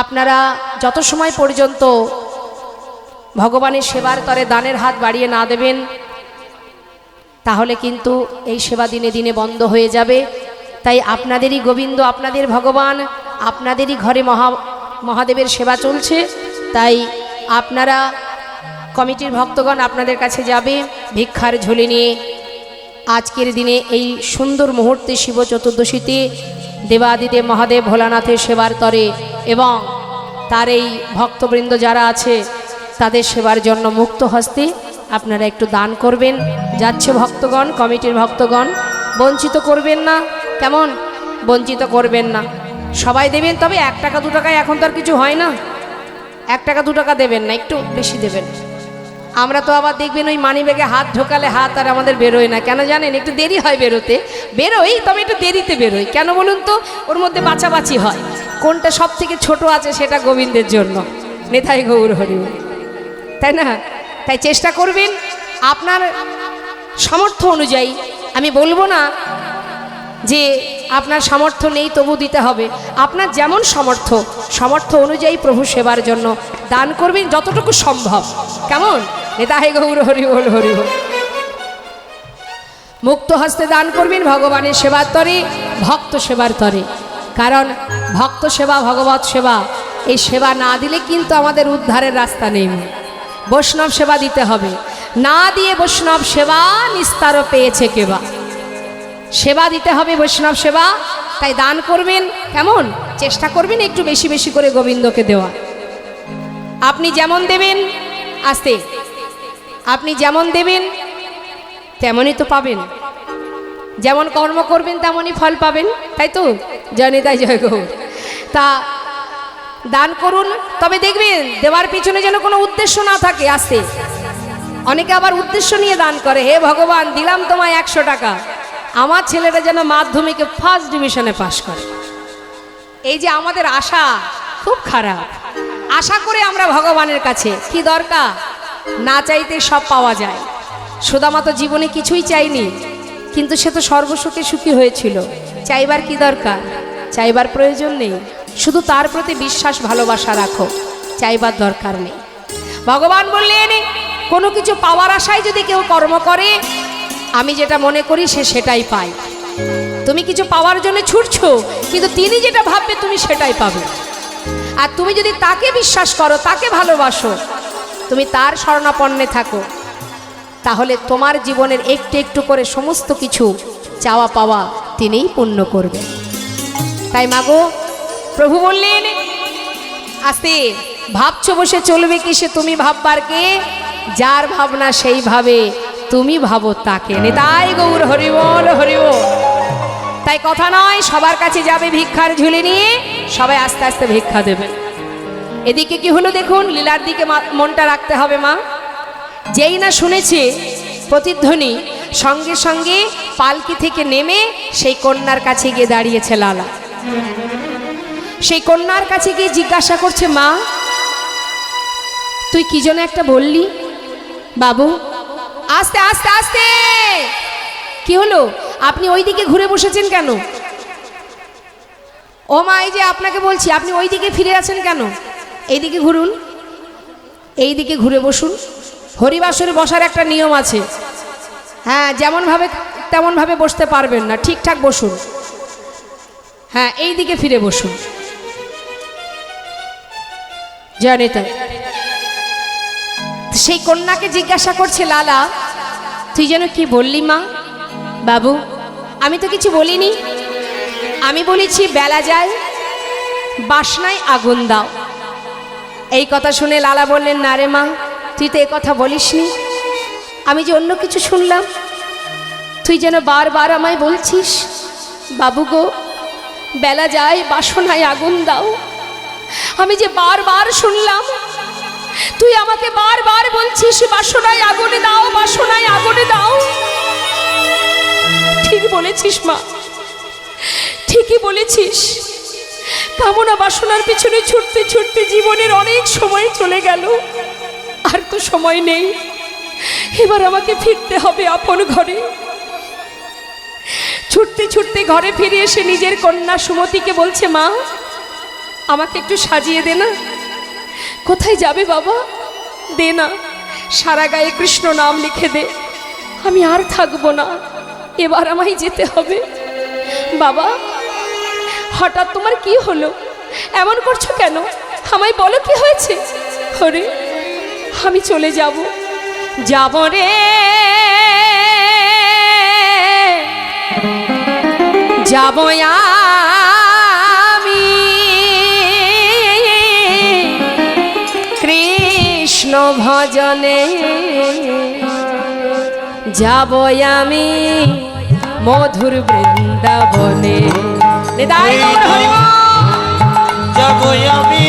আপনারা যত সময় পর্যন্ত ভগবানের সেবার তরে দানের হাত বাড়িয়ে না দেবেন, তাহলে কিন্তু এই সেবা দিনে দিনে বন্ধ হয়ে যাবে। তাই আপনাদেরই গোবিন্দ, আপনাদের ভগবান, আপনাদেরই ঘরে মহাদেবের সেবা চলছে। তাই আপনারা কমিটির ভক্তগণ আপনাদের কাছে যাবে ভিক্ষার ঝুলি নিয়ে। আজকের দিনে এই সুন্দর মুহূর্তে শিব চতুর্দশীতে দেবাদিদেব মহাদেব ভোলানাথের সেবার তরে এবং তার এই ভক্তবৃন্দ যারা আছে তাদের সেবার জন্য মুক্ত হস্তে আপনারা একটু দান করবেন। যাচ্ছে ভক্তগণ, কমিটির ভক্তগণ, বঞ্চিত করবেন না, কেমন? বঞ্চিত করবেন না, সবাই দেবেন। তবে 1 টাকা 2 টাকায় এখন তো আর কিছু হয় না, 1 টাকা 2 টাকা দেবেন না, একটু বেশি দেবেন। আমরা তো আবার দেখবেন ওই মানি ব্যাগে হাত ঢোকালে হাত আর আমাদের বেরোয় না, কেন জানেন? একটু দেরি হয় বেরোতে, বেরোই তবে একটু দেরিতে বেরোই। কেন বলুন তো? ওর মধ্যে বাছাবাছি হয়, কোনটা সব থেকে ছোট আছে সেটা গোবিন্দের জন্য। নেতাই গৌর হরি, তাই না? তাই চেষ্টা করবেন আপনার সামর্থ্য অনুযায়ী। আমি বলবো না যে আপনার সামর্থ্য নেই তবু দিতে হবে, আপনার যেমন সামর্থ্য অনুযায়ী প্রভু সেবার জন্য দান করবেন যতটুকু সম্ভব, কেমন? নেতাই গৌর হরি বল, হরি বল। মুক্ত হস্তে দান করবেন ভগবানের সেবার তরে, ভক্ত সেবার তরে। কারণ ভক্ত সেবা, ভগবত সেবা, এই সেবা না দিলে কিন্তু আমাদের উদ্ধারের রাস্তা নেই। বৈষ্ণব সেবা দিতে হবে, না দিয়ে বৈষ্ণব সেবা নিস্তার পেয়েছে কেবা। সেবা দিতে হবে বৈষ্ণব সেবা, তাই দান করবেন, কেমন? চেষ্টা করবেন একটু বেশি বেশি করে গোবিন্দকে দেওয়া। আপনি যেমন দেবেন, আস্তে, আপনি যেমন দেবেন তেমনই তো পাবেন, যেমন কর্ম করবেন তেমনই ফল পাবেন, তাই তো? জয় নিতাই জয় গৌর। তা দান করুন, তবে দেখবেন দেওয়ার পিছনে যেন কোনো উদ্দেশ্য না থাকে। আস্তে, অনেকে আবার উদ্দেশ্য নিয়ে দান করে, হে ভগবান দিলাম তোমায় 100 টাকা, আমার ছেলেটা যেন মাধ্যমিকে ফার্স্ট ডিভিশনে পাশ করে। এই যে আমাদের আশা খুব খারাপ, আশা করে আমরা ভগবানের কাছে, কি দরকার? না চাইতে সব পাওয়া যায়। সুদামা তো জীবনে কিছুই চাইনি, কিন্তু সে তো সর্বসুখে সুখী হয়েছিল। চাইবার কি দরকার? চাইবার প্রয়োজন নেই, শুধু তার প্রতি বিশ্বাস ভালোবাসা রাখো, চাইবার দরকার নেই। ভগবান বললেন কোনো কিছু পাওয়ার আশায় যদি কেউ কর্ম করে, আমি যেটা মনে করি সে সেটাই পায়। তুমি কিছু পাওয়ার জন্য ছুটছো, কিন্তু তিনি যেটা ভাববে তুমি সেটাই পাবে। আর তুমি যদি তাকে বিশ্বাস করো, তাকে ভালোবাসো, তুমি তার শরণাপন্নে থাকো, তাহলে তোমার জীবনের একটু একটু করে সমস্ত কিছু চাওয়া পাওয়া তিনিই পূর্ণ করবেন। তাই মাগো, প্রভু বললেন আস্তে, ভাবছো বসে চলবে কি সে তুমি ভাববার কে? যার ভাবনা সেই ভাবে, তুমি ভাবো তাকে। নিতাই গৌর হরি বল, হরি বল। তাই কথা নয়, সবার কাছে যাবে ভিক্ষার ঝুলি নিয়ে, সবাই আস্তে আস্তে ভিক্ষা দেবেন। এদিকে কি হলো দেখুন, লীলার দিকে মনটা রাখতে হবে মা। যেই না শুনেছে প্রতিধ্বনি, সঙ্গে সঙ্গে পালকি থেকে নেমে সেই কন্যার কাছে গিয়ে দাঁড়িয়েছে লালা। সেই কন্যার কাছে গিয়ে জিজ্ঞাসা করছে, মা তুই কি যেন একটা বললি? বাবু, আস্তে আস্তে আস্তে, কি হলো? আপনি ওই দিকে ঘুরে বসেছেন কেন? ও মা, এই যে আপনাকে বলছি, আপনি ওই দিকে ফিরে আছেন কেন? এইদিকে ঘুরুন, এই দিকে ঘুরে বসুন। হরিবাসরে বসার একটা নিয়ম আছে, হ্যাঁ, যেমন ভাবে তেমন ভাবে বসতে পারবেন না, ঠিকঠাক বসুন। হ্যাঁ, এই দিকে ফিরে বসুন। জানি তাই। সেই কন্যাকে জিজ্ঞাসা করছে লালা, তুই যেন কি বললি মা? বাবু, আমি তো কিছু বলিনি, আমি বলেছি বেলা যায় বাসনায় আগুন দাও। এই কথা শুনে লালা বললেন, না রে মা, তুই তো এ কথা বলিসনি, আমি যে অন্য কিছু শুনলাম। তুই যেন বারবার আমায় বলছিস, বাবু গো বেলা যায় বাসনায় আগুন দাও। আমি যে বারবার শুনলাম, তুই আমাকে বারবার বলছিস বাসনায় আগুনে দাও, বাসনায় আগুনে দাও। ঠিক বলেছিস মা, ঠিকই বলেছিস। কামনা বাসনার পিছনে ছুটতে ছুটতে জীবনের অনেক সময় চলে গেল, আর তো সময় নেই। এবার আমাকে ফিরতে হবে আপন ঘরে। ছুটতে ছুটতে ঘরে ফিরে এসে নিজের কন্যা সুমতিকে বলছে, মা আমাকে একটু সাজিয়ে দে না। কোথায় যাবে বাবা? দে না, সারা গায়ে কৃষ্ণ নাম লিখে দে, আমি আর থাকবো না, এবার আমায় যেতে হবে। বাবা হঠাৎ তোমার কি হলো? এমন করছো কেন? আমায় বলো কি হয়েছে? ওরে আমি চলে যাব, যাব রে যাব আমি কৃষ্ণ ভজনে, যাব আমি মধুর বৃন্দাবনে। নিতাই গৌর হরি বল। যাব আমি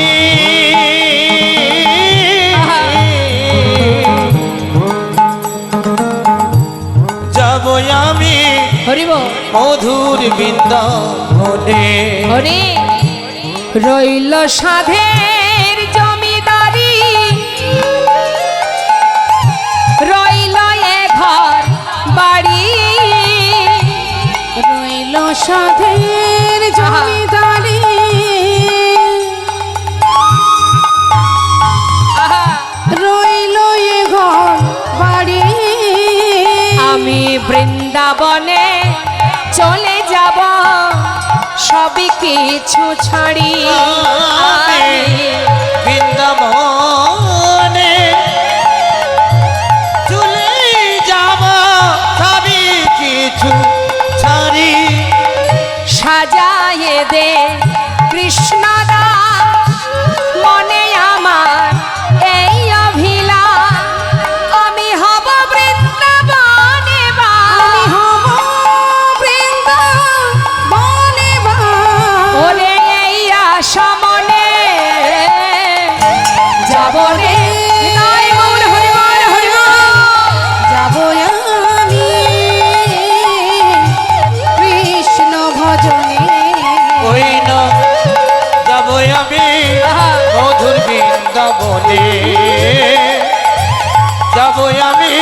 যাব আমি হরি বল। মধুর বৃন্দাবনে। হরি রইল সাধের জমিদারি, রইল এ ঘর বাড়ি, রইল সাধের জমিদারি, আহা, রইল এ ঘর বাড়ি। আমি বৃন্দাবনে চলে যাব সবই কিছু ছাড়ি। আমি বৃন্দাবনে চলে যাব সবই কিছু ছাড়ি। সাজায়ে দে কৃষ্ণদাস মনে আমার এই অভিলাষ, আমি হব বৃন্দাবনে আমি বাস। হব বৃন্দাবনে বাস। ওরে এই আশা মনে যাব রে। নিতাই গৌর হরি বল, হরি বল। যাব আমি কৃষ্ণ ভজনে, ওই না যাব আমি আহা, মধুর বৃন্দাবনে। যাব আমি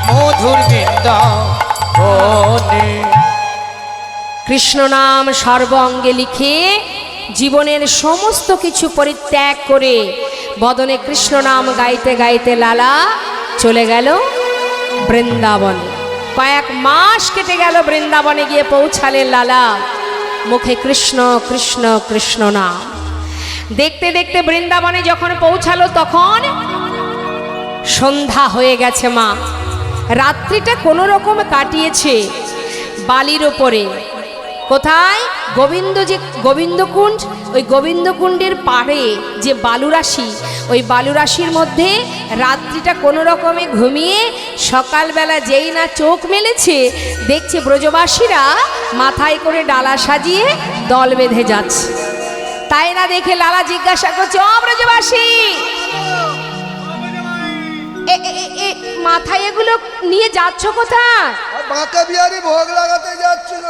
মধুর বৃন্দাবনে। কৃষ্ণ নাম সর্ব অঙ্গে লিখে জীবনের সমস্ত কিছু পরিত্যাগ করে বদনে কৃষ্ণ নাম গাইতে গাইতে লালা চলে গেল বৃন্দাবনে। কয়েক মাস কেটে গেল, বৃন্দাবনে গিয়ে পৌঁছালেন লালা, মুখে কৃষ্ণ কৃষ্ণ কৃষ্ণ নাম। দেখতে দেখতে বৃন্দাবনে যখন পৌঁছালো তখন সন্ধ্যা হয়ে গেছে। মা রাত্রিটা কোনো রকম কাটিয়েছে বালির ওপরে। কোথায়? গোবিন্দকুণ্ড, ওই গোবিন্দকুণ্ডের পাড়ে যে বালুরাশি, ওই বালুরাশির মধ্যে রাত্রিটা কোনো রকমে ঘুমিয়ে সকালবেলা যেই না চোখ মেলেছে দেখছে ব্রজবাসীরা মাথায় করে ডালা সাজিয়ে দল বেঁধে যাচ্ছে। তাই না দেখে লালা জিজ্ঞাসা করছে, ও ব্রজবাসী, মাথায় এগুলো নিয়ে যাচ্ছ কোথায়? বাঁকা বিহারি ভোগ লাগাতে যাচ্ছিল।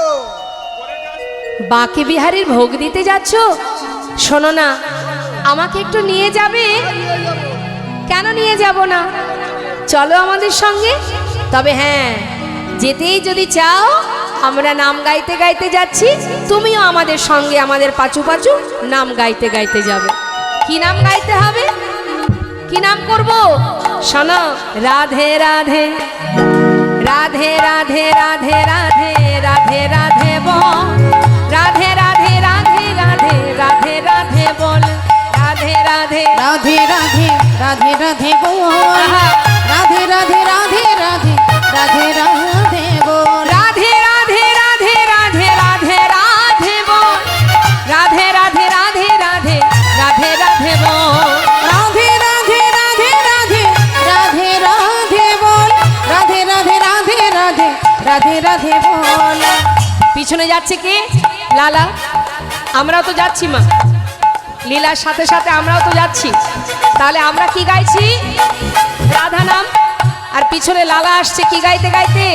বাঁকে বিহারীর ভোগ দিতে যাচ্ছ? শোনো না, আমাকে একটু নিয়ে যাবে? কেন নিয়ে যাব না? চলো আমাদের সঙ্গে। তবে হ্যাঁ, যেতেই যদি চাও, আমরা নাম গাইতে গাইতে যাচ্ছি, তুমিও আমাদের সঙ্গে আমাদের পাচু পাচু নাম গাইতে গাইতে যাবে। কি নাম গাইতে হবে? কি নাম করব? শোনো, রাধে রাধে রাধে রাধে রাধে রাধে রাধে রাধে বল, রাধে রাধে রাধে রাধে রাধে রাধে বল, রাধে রাধে রাধে রাধে রাধে রাধে বল, রাধে রাধে রাধে রাধে রাধে রাধে বল, রাধে রাধে রাধে রাধে রাধে রাধে বল, রাধে রাধে রাধে রাধে রাধে রাধে বল, রাধে রাধে রাধে রাধে রাধে রাধে বল, রাধে রাধে রাধে রাধে রাধে রাধে বল। পিছনে যাচ্ছে কে? লালা। আমরাও তো যাচ্ছি মা, লীলার সাথে সাথে আমরাও তো যাচ্ছি। তাহলে আমরা কি গাইছি? রাধা নাম। আর পিছনে লালা আসছে কি গাইতে গাইতে?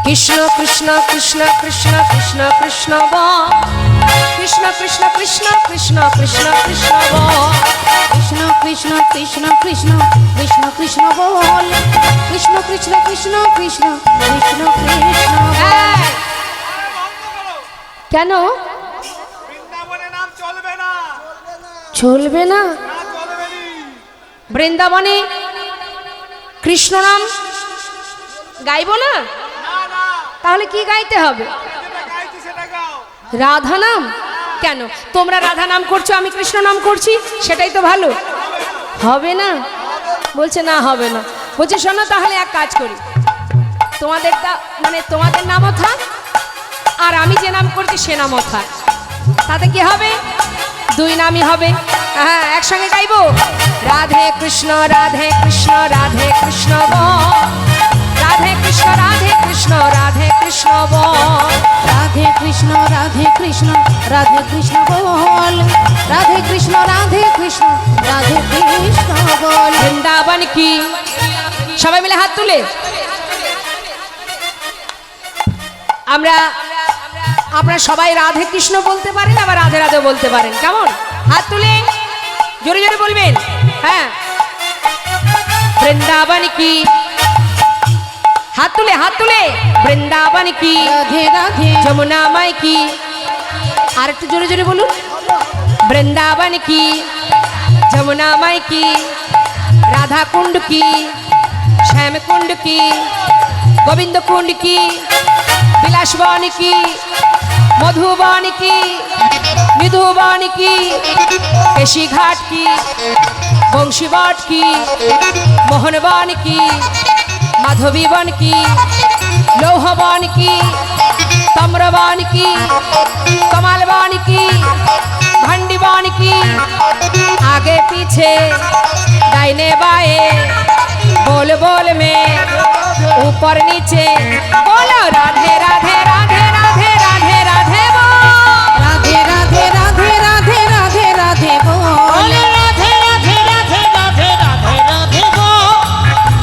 কৃষ্ণ কৃষ্ণ কৃষ্ণ কৃষ্ণ কৃষ্ণ কৃষ্ণ বল, কৃষ্ণ কৃষ্ণ কৃষ্ণ কৃষ্ণ কৃষ্ণ কৃষ্ণ বল কৃষ্ণ কৃষ্ণ কৃষ্ণ কৃষ্ণ কৃষ্ণ কৃষ্ণ বল কৃষ্ণ কৃষ্ণ কৃষ্ণ কৃষ্ণ কৃষ্ণ কৃষ্ণ এই, কেন বৃন্দাবনে নাম চলবে না, চলবে না? না চলবে নি। বৃন্দাবনে কৃষ্ণ নাম গাইবো না? না না, তাহলে কি গাইতে হবে? যেটা গাইছি সেটা গাও। রাধা নাম? কেন তোমরা রাধা নাম করছো, আমি কৃষ্ণ নাম করছি, সেটাই তো ভালো। হবে না? বলছে না হবে না। বলছে শোনো তাহলে এক কাজ করি, তোমাদেরটা মানে তোমাদের নামও থাক আর আমি যে নাম করছি সে নামও থাক, তাতে কি হবে? দুই নামই হবে। হ্যাঁ একসঙ্গে গাইবো, রাধে কৃষ্ণ রাধে কৃষ্ণ রাধে কৃষ্ণ বল রাধে কৃষ্ণ রাধে কৃষ্ণ রাধে কৃষ্ণ বল রাধে কৃষ্ণ রাধে কৃষ্ণ রাধে কৃষ্ণ বল রাধে কৃষ্ণ রাধে কৃষ্ণ রাধে কৃষ্ণ বল বৃন্দাবন কি, সবাই মিলে হাত তুলে আমরা আপনারা সবাই রাধে কৃষ্ণ বলতে পারেন, আবার রাধে রাধে বলতে পারেন। কেমন? হাত তুলে জোরে জোরে বলবেন। হ্যাঁ বৃন্দাবন কি, হাত তুলে হাত তুলে, বৃন্দাবন কি, রাধে রাধে যমুনা মাই কি, আর একটু জোরে জোরে বলুন, বৃন্দাবন কি, যমুনা মাই কি, রাধা কুণ্ড কি, শ্যাম কুণ্ড কি, গোবিন্দ কুণ্ড কি, বিলাসবন কি, মধুবন কি, মৃদুবন কি, কেশি ঘাট কি, বংশীবট কি, মোহনবন কি, মাধবীবন কি, লৌহবন কি, তাম্রবন কি, कमलबन की, भंडीबन की, आगे पीछे दाहिने बाएं, बोल बोल में ऊपर नीचे बोलो राधे राधे राधे राधे राधे राधे बोल राधे राधे राधे राधे राधे राधे बोल बोले राधे राधे राधे राधे राधे राधे बोल,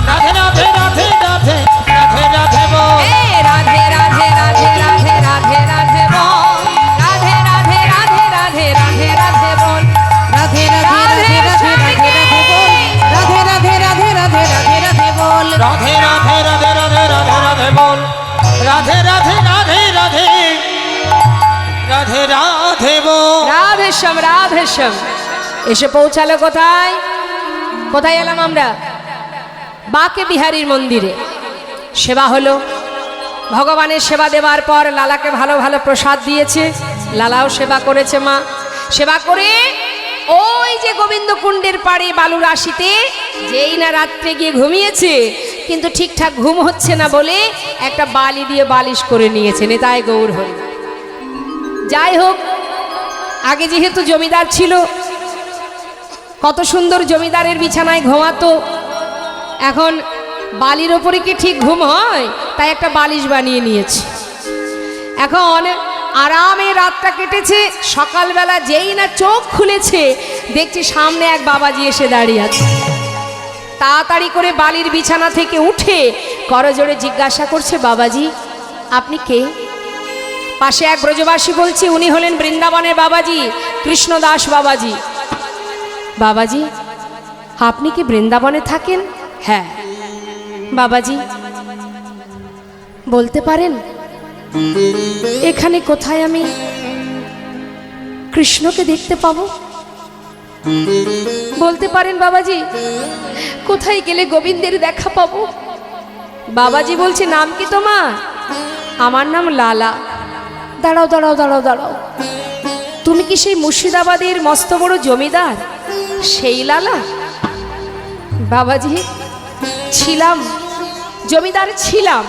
राधे राधे राधे राधे राधे राधे बोल। ए राधे राधे राधे राधे राधे राधे बोल राधे राधे राधे राधे राधे राधे बोल राधे राधे राधे राधे राधे बोल राधे राधे राधे राधे राधे राधे बोल राधे राधे राधे राधे राधे राधे बोल, राधे राधे राधे राधे राधे राधे बोल। রাধেশ্যাম রাধেশ্যাম এসে পৌঁছালো কোথায়? কোথায় এলাম আমরা? বাকে বিহারীর মন্দিরে সেবা হলো। ভগবানের সেবা দেওয়ার পর লালাকে ভালো ভালো প্রসাদ দিয়েছে, লালাও সেবা করেছে। মা সেবা করে ওই যে গোবিন্দ কুণ্ডের পাড়ে বালু রাশিতে যেই না রাত্রে গিয়ে ঘুমিয়েছে, কিন্তু ঠিকঠাক ঘুম হচ্ছে না বলে একটা বালি দিয়ে বালিশ করে নিয়েছে। নেতায় গৌর হরি। যাই হোক, আগে যেহেতু জমিদার ছিল, কত সুন্দর জমিদারের বিছানায় ঘুমাতো, এখন বালির ওপরে কি ঠিক ঘুম হয়? তাই একটা বালিশ বানিয়ে নিয়েছে। এখন আরামে রাতটা কেটেছে। সকালবেলা যেই না চোখ খুলেছে, দেখছি সামনে এক বাবাজি এসে দাঁড়িয়ে আছে। তাড়াতাড়ি করে বালির বিছানা থেকে উঠে করজোড়ে জিজ্ঞাসা করছে, বাবাজি আপনি কে? পাশে এক ব্রজবাসী বলছে, উনি হলেন বৃন্দাবনের বাবাজি, কৃষ্ণদাস বাবাজি। বাবাজি আপনি কি বৃন্দাবনে থাকেন? হ্যাঁ। বাবাজি বলতে পারেন এখানে কোথায় আমি কৃষ্ণকে দেখতে পাবো? বলতে পারেন বাবাজি কোথায় গেলে গোবিন্দের দেখা পাবো? বাবাজি বলছে, নাম কি তোমার? আমার নাম লালা। দাঁড়াও দাঁড়াও দাঁড়াও দাঁড়াও, তুমি কি সেই মুর্শিদাবাদের মস্ত বড় জমিদার সেই লালা? বাবাজি ছিলাম, জমিদার ছিলাম,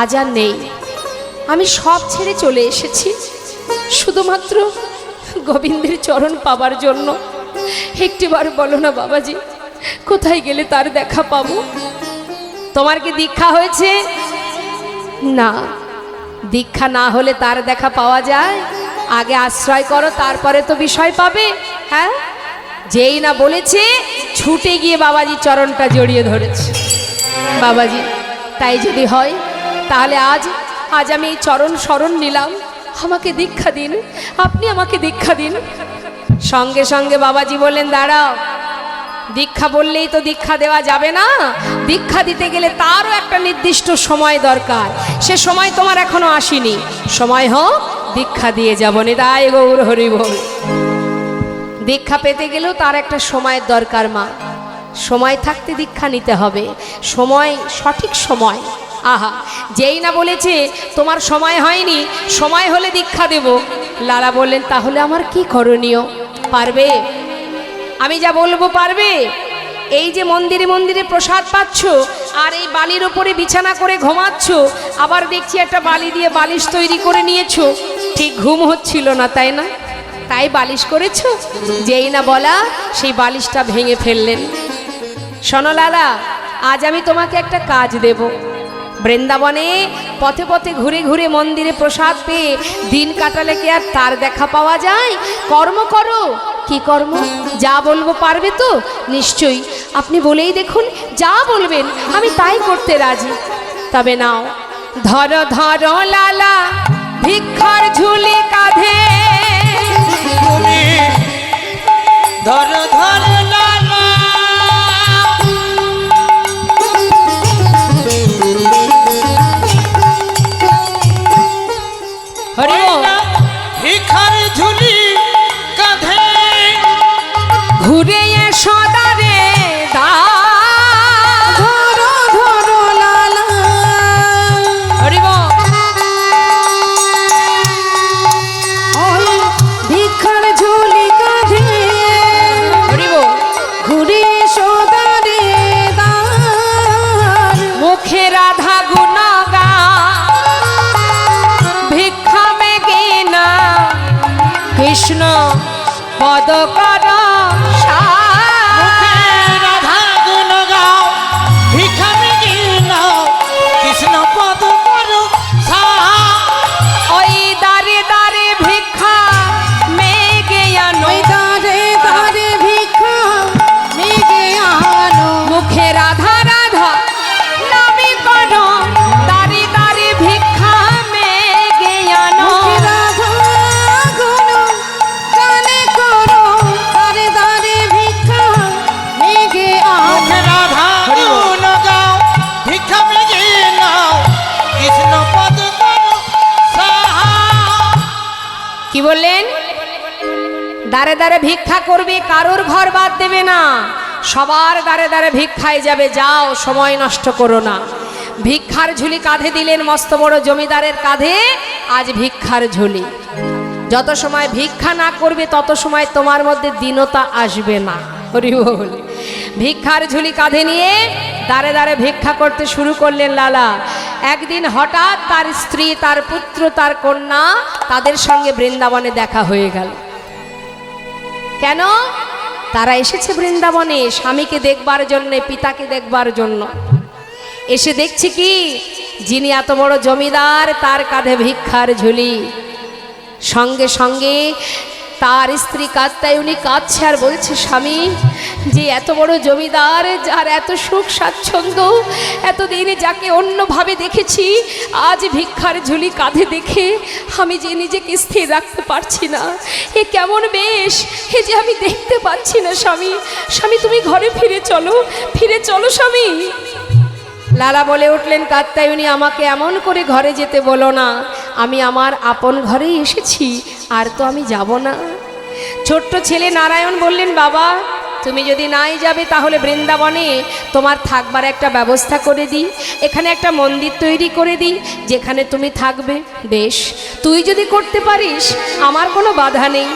আজ আর নেই। আমি সব ছেড়ে চলে এসেছি শুধুমাত্র গোবিন্দের চরণ পাবার জন্য। একটিবার বলো না বাবাজি, কোথায় গেলে তার দেখা পাবো? তোমার কি দীক্ষা হয়েছে? না, দীক্ষা না হলে তার দেখা পাওয়া যায়? আগে আশ্রয় করো, তারপরে তো বিষয় পাবে। হ্যাঁ, যেই না বলেছে ছুটে গিয়ে বাবাজি চরণটা জড়িয়ে ধরেছে। বাবাজি তাই যদি হয় তাহলে আজ আমি এই চরণ শরণ নিলাম, আমাকে দীক্ষা দিন, আপনি আমাকে দীক্ষা দিন। সঙ্গে সঙ্গে বাবাজি বললেন, দাঁড়াও, দীক্ষা বললেই তো দীক্ষা দেওয়া যাবে না। দীক্ষা দিতে গেলে তারও একটা নির্দিষ্ট সময় দরকার, সে সময় তোমার এখনো আসেনি। সময় হোক, দীক্ষা দিয়ে যাবো। নিতাই গৌর হরি বল। দীক্ষা পেতে গেলেও তার একটা সময়ের দরকার মা। সময় থাকতে দীক্ষা নিতে হবে, সময়, সঠিক সময়। আহা, যেই না বলেছে তোমার সময় হয়নি, সময় হলে দীক্ষা দেব। লালা বললেন, তাহলে আমার কি করণীয়? পারবে? আমি যা বলবো পারবে? এই যে মন্দিরে মন্দিরে প্রসাদ পাচ্ছ, আর এই বালির ওপরে বিছানা করে ঘুমাচ্ছ, আবার দেখছি একটা বালি দিয়ে বালিশ তৈরি করে নিয়েছো, ঠিক ঘুম হচ্ছিল না, তাই না? তাই বালিশ করেছো। যেই না বলা, সেই বালিশটা ভেঙে ফেললেন। শোনো লালা, আজ আমি তোমাকে একটা কাজ দেব। বৃন্দাবনে পথে পথে ঘুরে ঘুরে মন্দিরে প্রসাদ পেয়ে দিন কাটালে কি আর তার দেখা পাওয়া যায়? কর্ম করো। কি কর্ম? যা বলবো পারবে তো? নিশ্চয়ই, আপনি বলেই দেখুন, যা বলবেন আমি তাই করতে রাজি। তবে নাও, ধরো ধরো লালা ভিক্ষার ঝুলি কাঁধে, তুমি ধর ধর লালা, হরি বল। ভিখার ঝুলি কাঁধে, ঘুরে এসো দারে দা। ধরো ধরো লালা, হরি বল। ওই ভিক্ষার ঝুলি কাঁধে, হরি বল। ঘুরে এসো দ্বারে দ্বার। মুখে রাধা গুণগা, ভিক্ষা মেগে না কৃষ্ণ পদ কর মুখে রাধা গুণ গাও, ভিখা মেগে নাও, কৃষ্ণ পদ করো সাহা। ওই দারে দারে ভিক্ষা মেগে আনো, ওই দ্বারে দ্বারে ভিক্ষা মেগে আনো। মুখে রাধা রাধা নামে করো, দারে দারে ভিক্ষা মেগে আনো। মুখে রাধা গুণ গানে করো, দ্বারে দ্বারে ভিক্ষা মেগে আনো। মুখে রাধা গুণ গাও, ভিখা মেগে নাও, কৃষ্ণ পদ করো সাহা। কি বললেন? দারে দারে ভিক্ষা করবে, কারোর ঘর বাদ দেবে না, সবার দারে দারে ভিক্ষায় যাবে। যাও, সময় নষ্ট করো না। ভিক্ষার ঝুলি কাঁধে দিলেন মস্ত বড় জমিদারের কাঁধে। আজ ভিক্ষার ঝুলি। যত সময় ভিক্ষা না করবে তত সময় তোমার মধ্যে দীনতা আসবে না। হরি বল। ভিক্ষার ঝুলি কাঁধে নিয়ে দারে দারে ভিক্ষা করতে শুরু করলেন লালা। একদিন হঠাৎ তার স্ত্রী, তার পুত্র, তার কন্যা, তাদের সঙ্গে বৃন্দাবনে দেখা হয়ে গেল। কেন? তারা এসেছে বৃন্দাবনে স্বামীকে দেখবার জন্য, পিতাকে দেখবার জন্য। এসে দেখছি কি, যিনি এত বড় জমিদার, তার কাঁধে ভিক্ষার ঝুলি। সঙ্গে সঙ্গে তার স্ত্রী কাত্যায়নী কাঁদছে আর বলছে, স্বামী, যে এত বড় জমিদার, যার এত সুখ স্বাচ্ছন্দ্য, এতদিনে যাকে অন্যভাবে দেখেছি, আজ ভিক্ষার ঝুলি কাঁধে দেখে আমি যে নিজেকে স্থির রাখতে পারছি না। এ কেমন বেশ, এ যে আমি দেখতে পাচ্ছি না। স্বামী, স্বামী, তুমি ঘরে ফিরে চলো, ফিরে চলো স্বামী। লালা বলে উঠলেন, কাত্যায়নী, আমাকে এমন করে ঘরে যেতে বলো না, আমি আমার আপন ঘরেই এসেছি, আর তো আমি যাব না। ছোট্ট ছেলে নারায়ণ বললেন, বাবা, তুমি যদি নাই যাবে তাহলে বৃন্দাবনে তোমার থাকবার একটা ব্যবস্থা করে দিই, এখানে একটা মন্দির তৈরি করে দিই, যেখানে তুমি থাকবে। বেশ, তুই যদি করতে পারিস আমার কোনো বাধা নেই।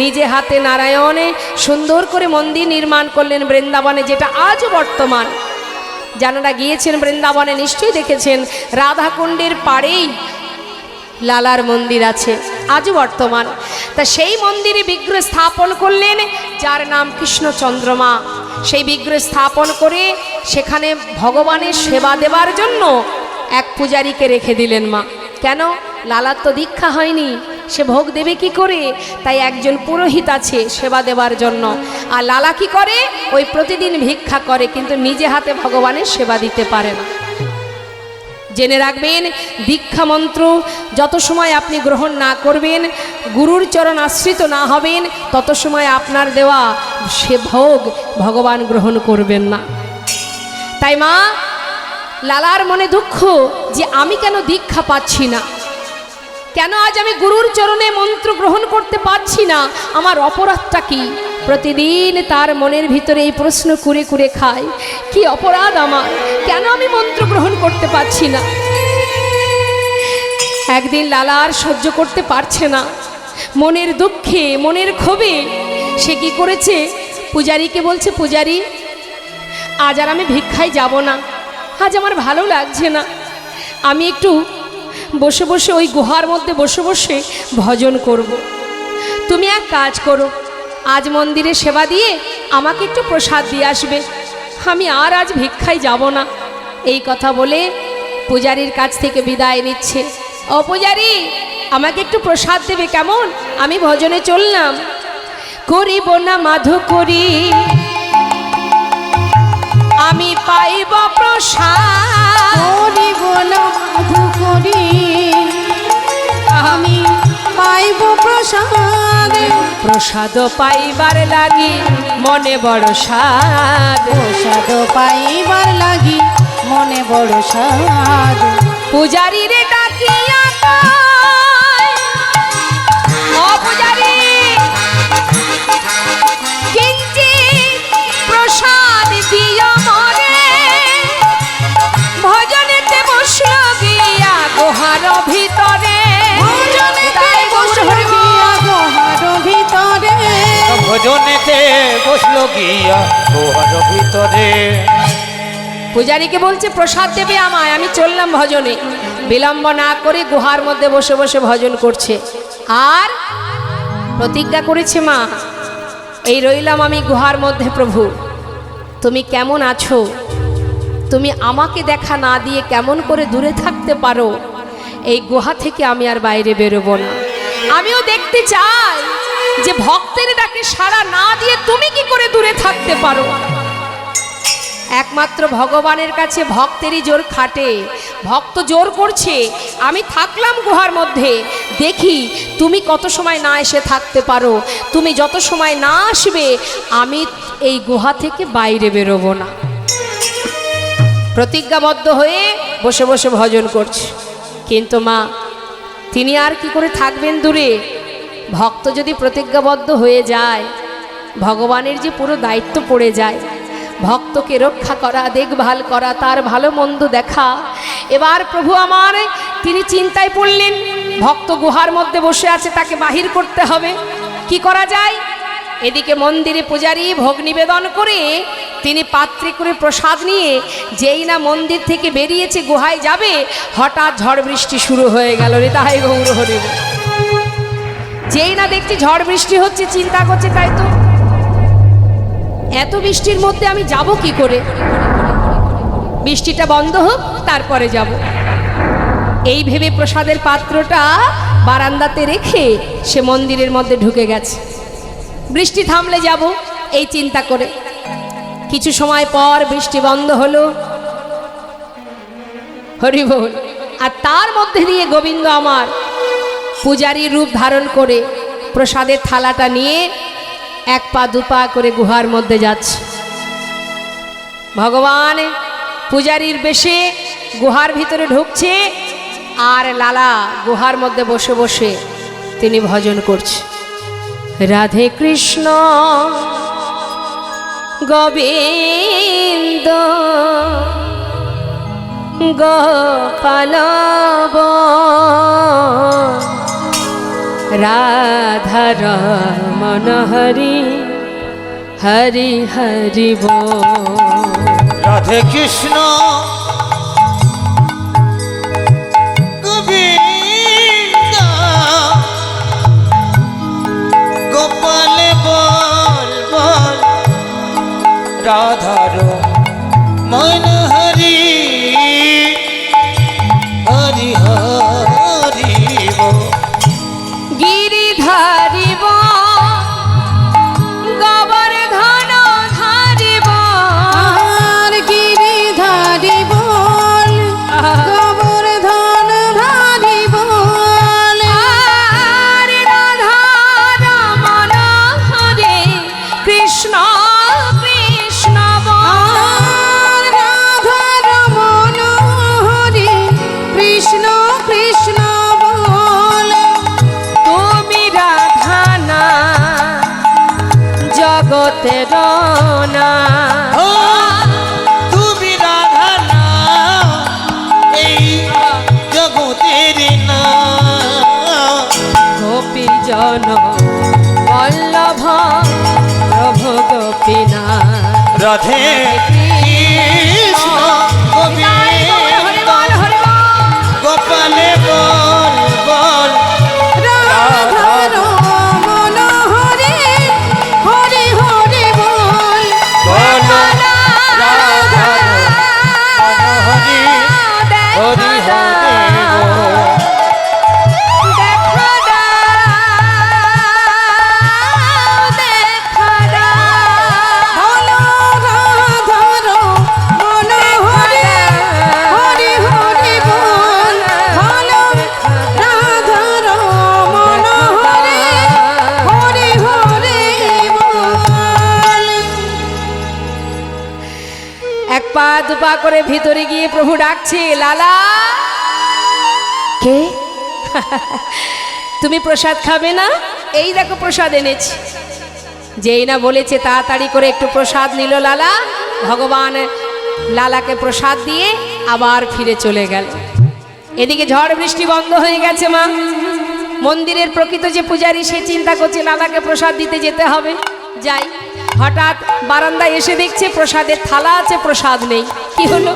নিজে হাতে নারায়ণে সুন্দর করে মন্দির নির্মাণ করলেন বৃন্দাবনে, যেটা আজও বর্তমান। যারা গিয়েছেন বৃন্দাবনে নিশ্চয়ই দেখেছেন, রাধাকুণ্ডের পাড়েই লালার মন্দির আছে, আজও বর্তমান। তা সেই মন্দিরে বিগ্রহ স্থাপন করলেন, যার নাম কৃষ্ণচন্দ্রমা। সেই বিগ্রহ স্থাপন করে সেখানে ভগবানের সেবা দেবার জন্য এক পূজারীকে রেখে দিলেন মা। কেন? লালার তো দীক্ষা হয়নি, সে ভোগ দেবে কি করে? তাই একজন পুরোহিত আছে সেবা দেবার জন্য। আর লালা কি করে? ওই প্রতিদিন ভিক্ষা করে, কিন্তু নিজে হাতে ভগবানের সেবা দিতে পারে না। জেনে রাখবেন, দীক্ষা মন্ত্র যত সময় আপনি গ্রহণ না করবেন, গুরুর চরণ আশ্রিত না হবেন, তত সময় আপনার দেওয়া সে ভোগ ভগবান গ্রহণ করবেন না। তাই মা, লালার মনে দুঃখ যে আমি কেন দীক্ষা পাচ্ছি না, কেন আজ আমি গুরুর চরণে মন্ত্র গ্রহণ করতে পারছি না, আমার অপরাধটা কি? প্রতিদিন তার মনের ভিতরে এই প্রশ্ন কুরে কুরে খায়, কি অপরাধ আমার, কেন আমি মন্ত্র গ্রহণ করতে পারছি না। একদিন লালা আর সহ্য করতে পারছে না, মনের দুঃখে মনের ক্ষোভে সে কি করেছে, পূজারীকে বলছে, পূজারী আজ আর আমি ভিক্ষায় যাব না, আজ আমার ভালো লাগছে না, আমি একটু বসে বসে ওই গুহার মধ্যে বসে বসে ভজন করব। তুমি এক কাজ করো, আজ মন্দিরে সেবা দিয়ে আমাকে একটু প্রসাদ দিয়ে আসবে, আমি আর আজ ভিক্ষায় যাব না। এই কথা বলে পূজারীর কাছ থেকে বিদায় নিচ্ছে। ও পূজারী, আমাকে একটু প্রসাদ দেবে কেমন, আমি ভজনে চললাম। করিব না মাধু করি, আমি পাইব প্রসাদ। করিব না মাধু করি, আমি পাইব প্রসাদ। প্রসাদ পাইবার লাগি মনে বড় সাদ, প্রসাদ পাইবার লাগি মনে বড় সাদ। পূজারী রে ডাকিয়া কয়, ও পূজারী কিঞ্চিৎ প্রসাদ দিও মরে, ভজনেতে বসলো গিয়া গুহার ভিতরে। ভজনেতে বসলো গিয়া গুহার ভিতরে। ভজনেতে বসলো গিয়া গুহার ভিতরে। পূজারীকে বলছে, প্রসাদ দেবে আমায়, আমি চললাম ভজনে। বিলম্ব না করে গুহার মধ্যে বসে বসে ভজন করছে, আর প্রতিজ্ঞা করেছে, মা এই রইলাম আমি গুহার মধ্যে, প্রভু তুমি কেমন আছো, তুমি আমাকে দেখা না দিয়ে কেমন করে দূরে থাকতে পারো, এই গুহা থেকে আমি আর বাইরে বেরোবো না। আমিও দেখতে চাই যে ভক্তের ডাকে সাড়া না দিয়ে তুমি কি করে দূরে থাকতে পারো। একমাত্র ভগবানের কাছে ভক্তেরই জোর খাটে, ভক্ত জোর করছে, আমি থাকলাম গুহার মধ্যে, দেখি তুমি কত সময় না এসে থাকতে পারো, তুমি যত সময় না আসবে আমি এই গুহা থেকে বাইরে বেরোবো না। প্রতিজ্ঞাবদ্ধ হয়ে বসে বসে ভজন করছে। কিন্তু মা, তিনি আর কি করে থাকবেন দূরে, ভক্ত যদি প্রতিজ্ঞাবদ্ধ হয়ে যায়, ভগবানের যে পুরো দায়িত্ব পড়ে যায়, ভক্তকে রক্ষা করা, দেখভাল করা, তার ভালো মন্দ দেখা। এবার প্রভু আমার তিনি চিন্তায় পড়লেন, ভক্ত গুহার মধ্যে বসে আছে, তাকে বাহির করতে হবে, কি করা যায়। এদিকে মন্দিরে পূজারী ভোগ নিবেদন করে তিনি পাত্রে করে প্রসাদ নিয়ে যেই না মন্দির থেকে বেরিয়েছে গুহায় যাবে, হঠাৎ ঝড় বৃষ্টি শুরু হয়ে গেল। রে তাই গৌর হরি, যেই না দেখছি ঝড় বৃষ্টি হচ্ছে, চিন্তা করছে তাই তো এত বৃষ্টির মধ্যে আমি যাব কি করে, বৃষ্টিটা বন্ধ হোক তারপরে যাব। এই ভেবে প্রসাদের পাত্রটা বারান্দাতে রেখে সে মন্দিরের মধ্যে ঢুকে গেছে, বৃষ্টি থামলে যাব এই চিন্তা করে। কিছু সময় পর বৃষ্টি বন্ধ হলো, হরি বল। আর তার মধ্যে দিয়ে গোবিন্দ আমার পূজারীর রূপ ধারণ করে প্রসাদের থালাটা নিয়ে এক পা দুপা করে গুহার মধ্যে যাচ্ছে। ভগবান পূজারীর বেশে গুহার ভিতরে ঢুকছে, আর লালা গুহার মধ্যে বসে বসে তিনি ভজন করছে। রাধে কৃষ্ণ গোবিন্দ গোপাল রাধা রমণ হরি হরি হরি বল। রাধে কৃষ্ণ গোবিন্দ গোপাল বল বল, রাধার মন হরি হরি হরি বল। গিরিধারিব গোবর্ধন ধারিব, আর গিরিধারি বল জগতের না ও তুমি রাধা না এই জগতের না গোপী জন বল্লভ প্রভু গোপীনা রাধে কৃষ্ণ গোবিন্দ গোপালে বল বল রাধার মন হরে হরে হরে বল বল রাধার হরি হরি হরি বল বলো রাধার মন হরে হরে হরে বল বলো রাধার মন হরে হরে হরে বল এক পা দুপা করে ভিতরে গিয়ে প্রভু ডাকছে লালা কে তুমি প্রসাদ খাবে না এই দেখো প্রসাদ এনেছি যেই না বলেছে তাড়াতাড়ি করে একটু প্রসাদ নিল লালা ভগবান লালাকে প্রসাদ দিয়ে আবার ফিরে চলে গেল এদিকে ঝড় বৃষ্টি বন্ধ হয়ে গেছে মা মন্দিরের প্রকৃত যে পূজারী সে চিন্তা করছে লালাকে প্রসাদ দিতে যেতে হবে যাই হঠাৎ বারান্দায় এসে দেখছে প্রসাদের থালা আছে প্রসাদ নেই কি হলো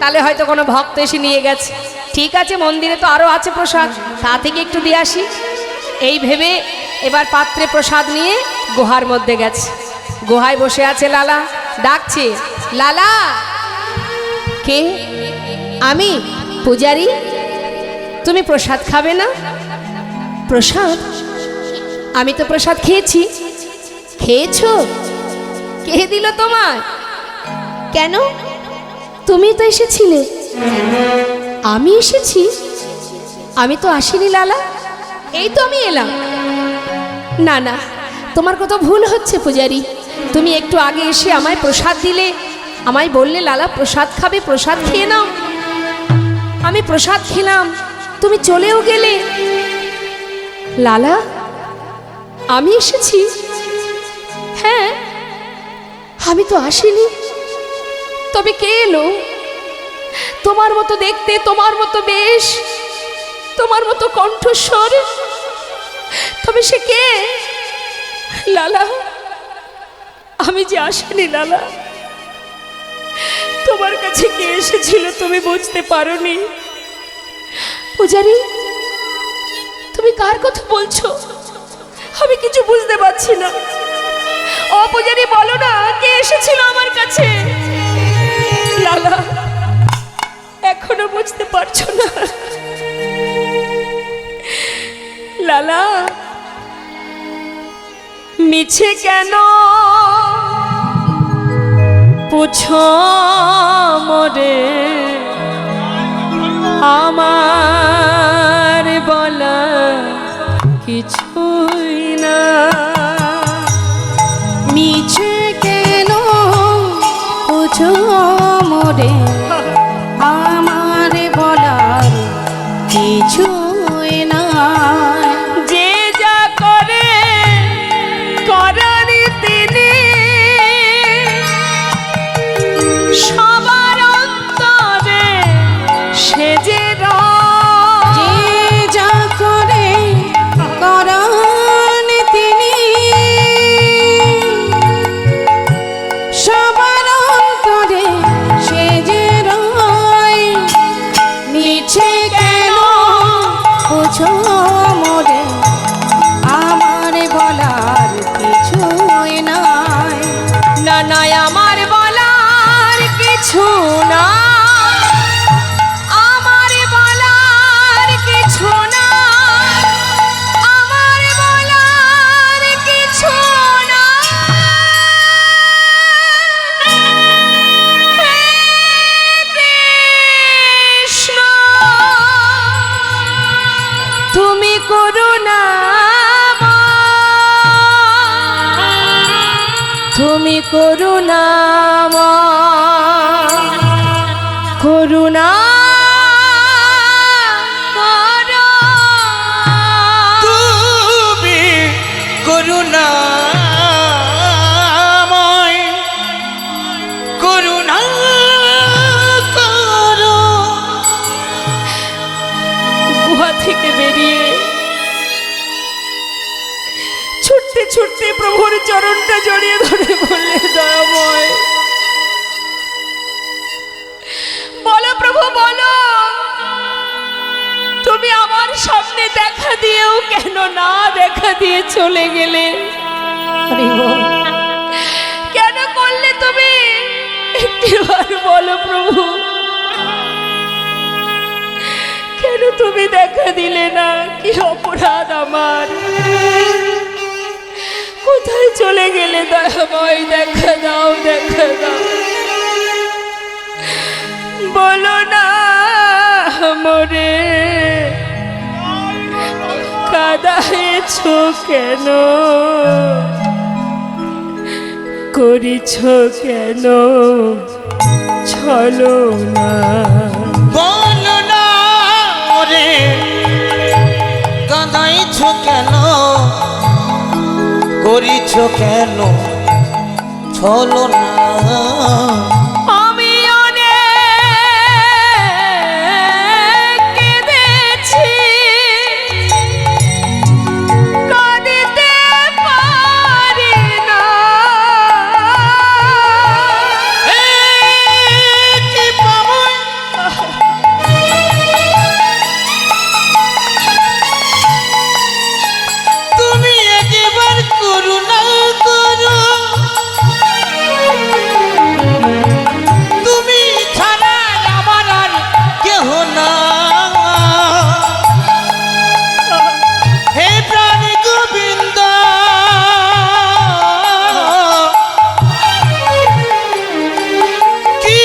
তাহলে হয়তো কোনো ভক্ত এসে নিয়ে গেছে ঠিক আছে মন্দিরে তো আরও আছে প্রসাদ তা থেকে একটু দিয়ে আসি এই ভেবে এবার পাত্রে প্রসাদ নিয়ে গুহার মধ্যে গেছে গুহায় বসে আছে লালা ডাকছে লালা কে আমি পূজারি তুমি প্রসাদ খাবে না প্রসাদ আমি তো প্রসাদ খেয়েছি খেয়েছো কে দিল তোমায় কেন তুমি তো এসেছিলে আমি এসেছি আমি তো আসিনি লালা এই তো আমি এলাম না না তোমার কত ভুল হচ্ছে পূজারি তুমি একটু আগে এসে আমায় প্রসাদ দিলে আমায় বললে লালা প্রসাদ খাবে প্রসাদ খেয়ে নাও আমি প্রসাদ খেলাম তুমি চলেও গেলে লালা আমি এসেছি হ্যাঁ আমি তো আসিনি তবে কে এলো তোমার মতো দেখতে তোমার মতো বেশ তোমার মতো কণ্ঠস্বর তবে সে কে লালা আমি যে আসিনি লালা তোমার কাছে কে এসেছিল তুমি বুঝতে পারোনি পূজারি তুমি কার কথা বলছো আমি কিছু বুঝতে পারছি না ও পূজারি বলো না কে এসেছিল আমার কাছে লালা এখনো বুঝতে পারছো না লালা মিছে কেন পুছো মোরে আমার বলা কিছুই না মিছে কেন বুঝো মোরে আমার বলার কিছুই না যে যা করে করার তিনি সবার অন্তরে সে যে যে যা করে করান তিনি সবার অন্তরে সে যে রয় মিছে কেন বুঝো মোরে আমার বলার কিছুই নাই না না আমার বলার কিছু না আমার বলার কিছু না আমার বলার কিছু না হে কৃষ্ণ তুমি করুণাময় করুণা করো তুমি করুণা ছুটতে ছুটতে প্রভুর চরণটা জড়িয়ে ধরে বললে, দয়াময় বলো প্রভু বলো, তুমি আমার সামনে দেখা দিয়েও কেন না দেখা দিয়ে চলে গেলে? কেন করলে তুমি? একটিবার বলো প্রভু, কেন তুমি দেখা দিলে না? কি অপরাধ আমার? কোথায় চলে গেলে দয়াময়? দেখা দাও, দেখা দাও, বলো না মোরে কাঁদাইছ কেন, করিছ কেন ছলো না? বলো না ওরে কাঁদাইছ কেন, করিছ কেন ছলো না? আমি অনেক কেঁদেছি, কাঁদিতে পারি না। কি পাবো তুমি একবার করুণা করো, তুমি ছাড়া আমার আর কেহ না। হে প্রাণ গোবিন্দ কি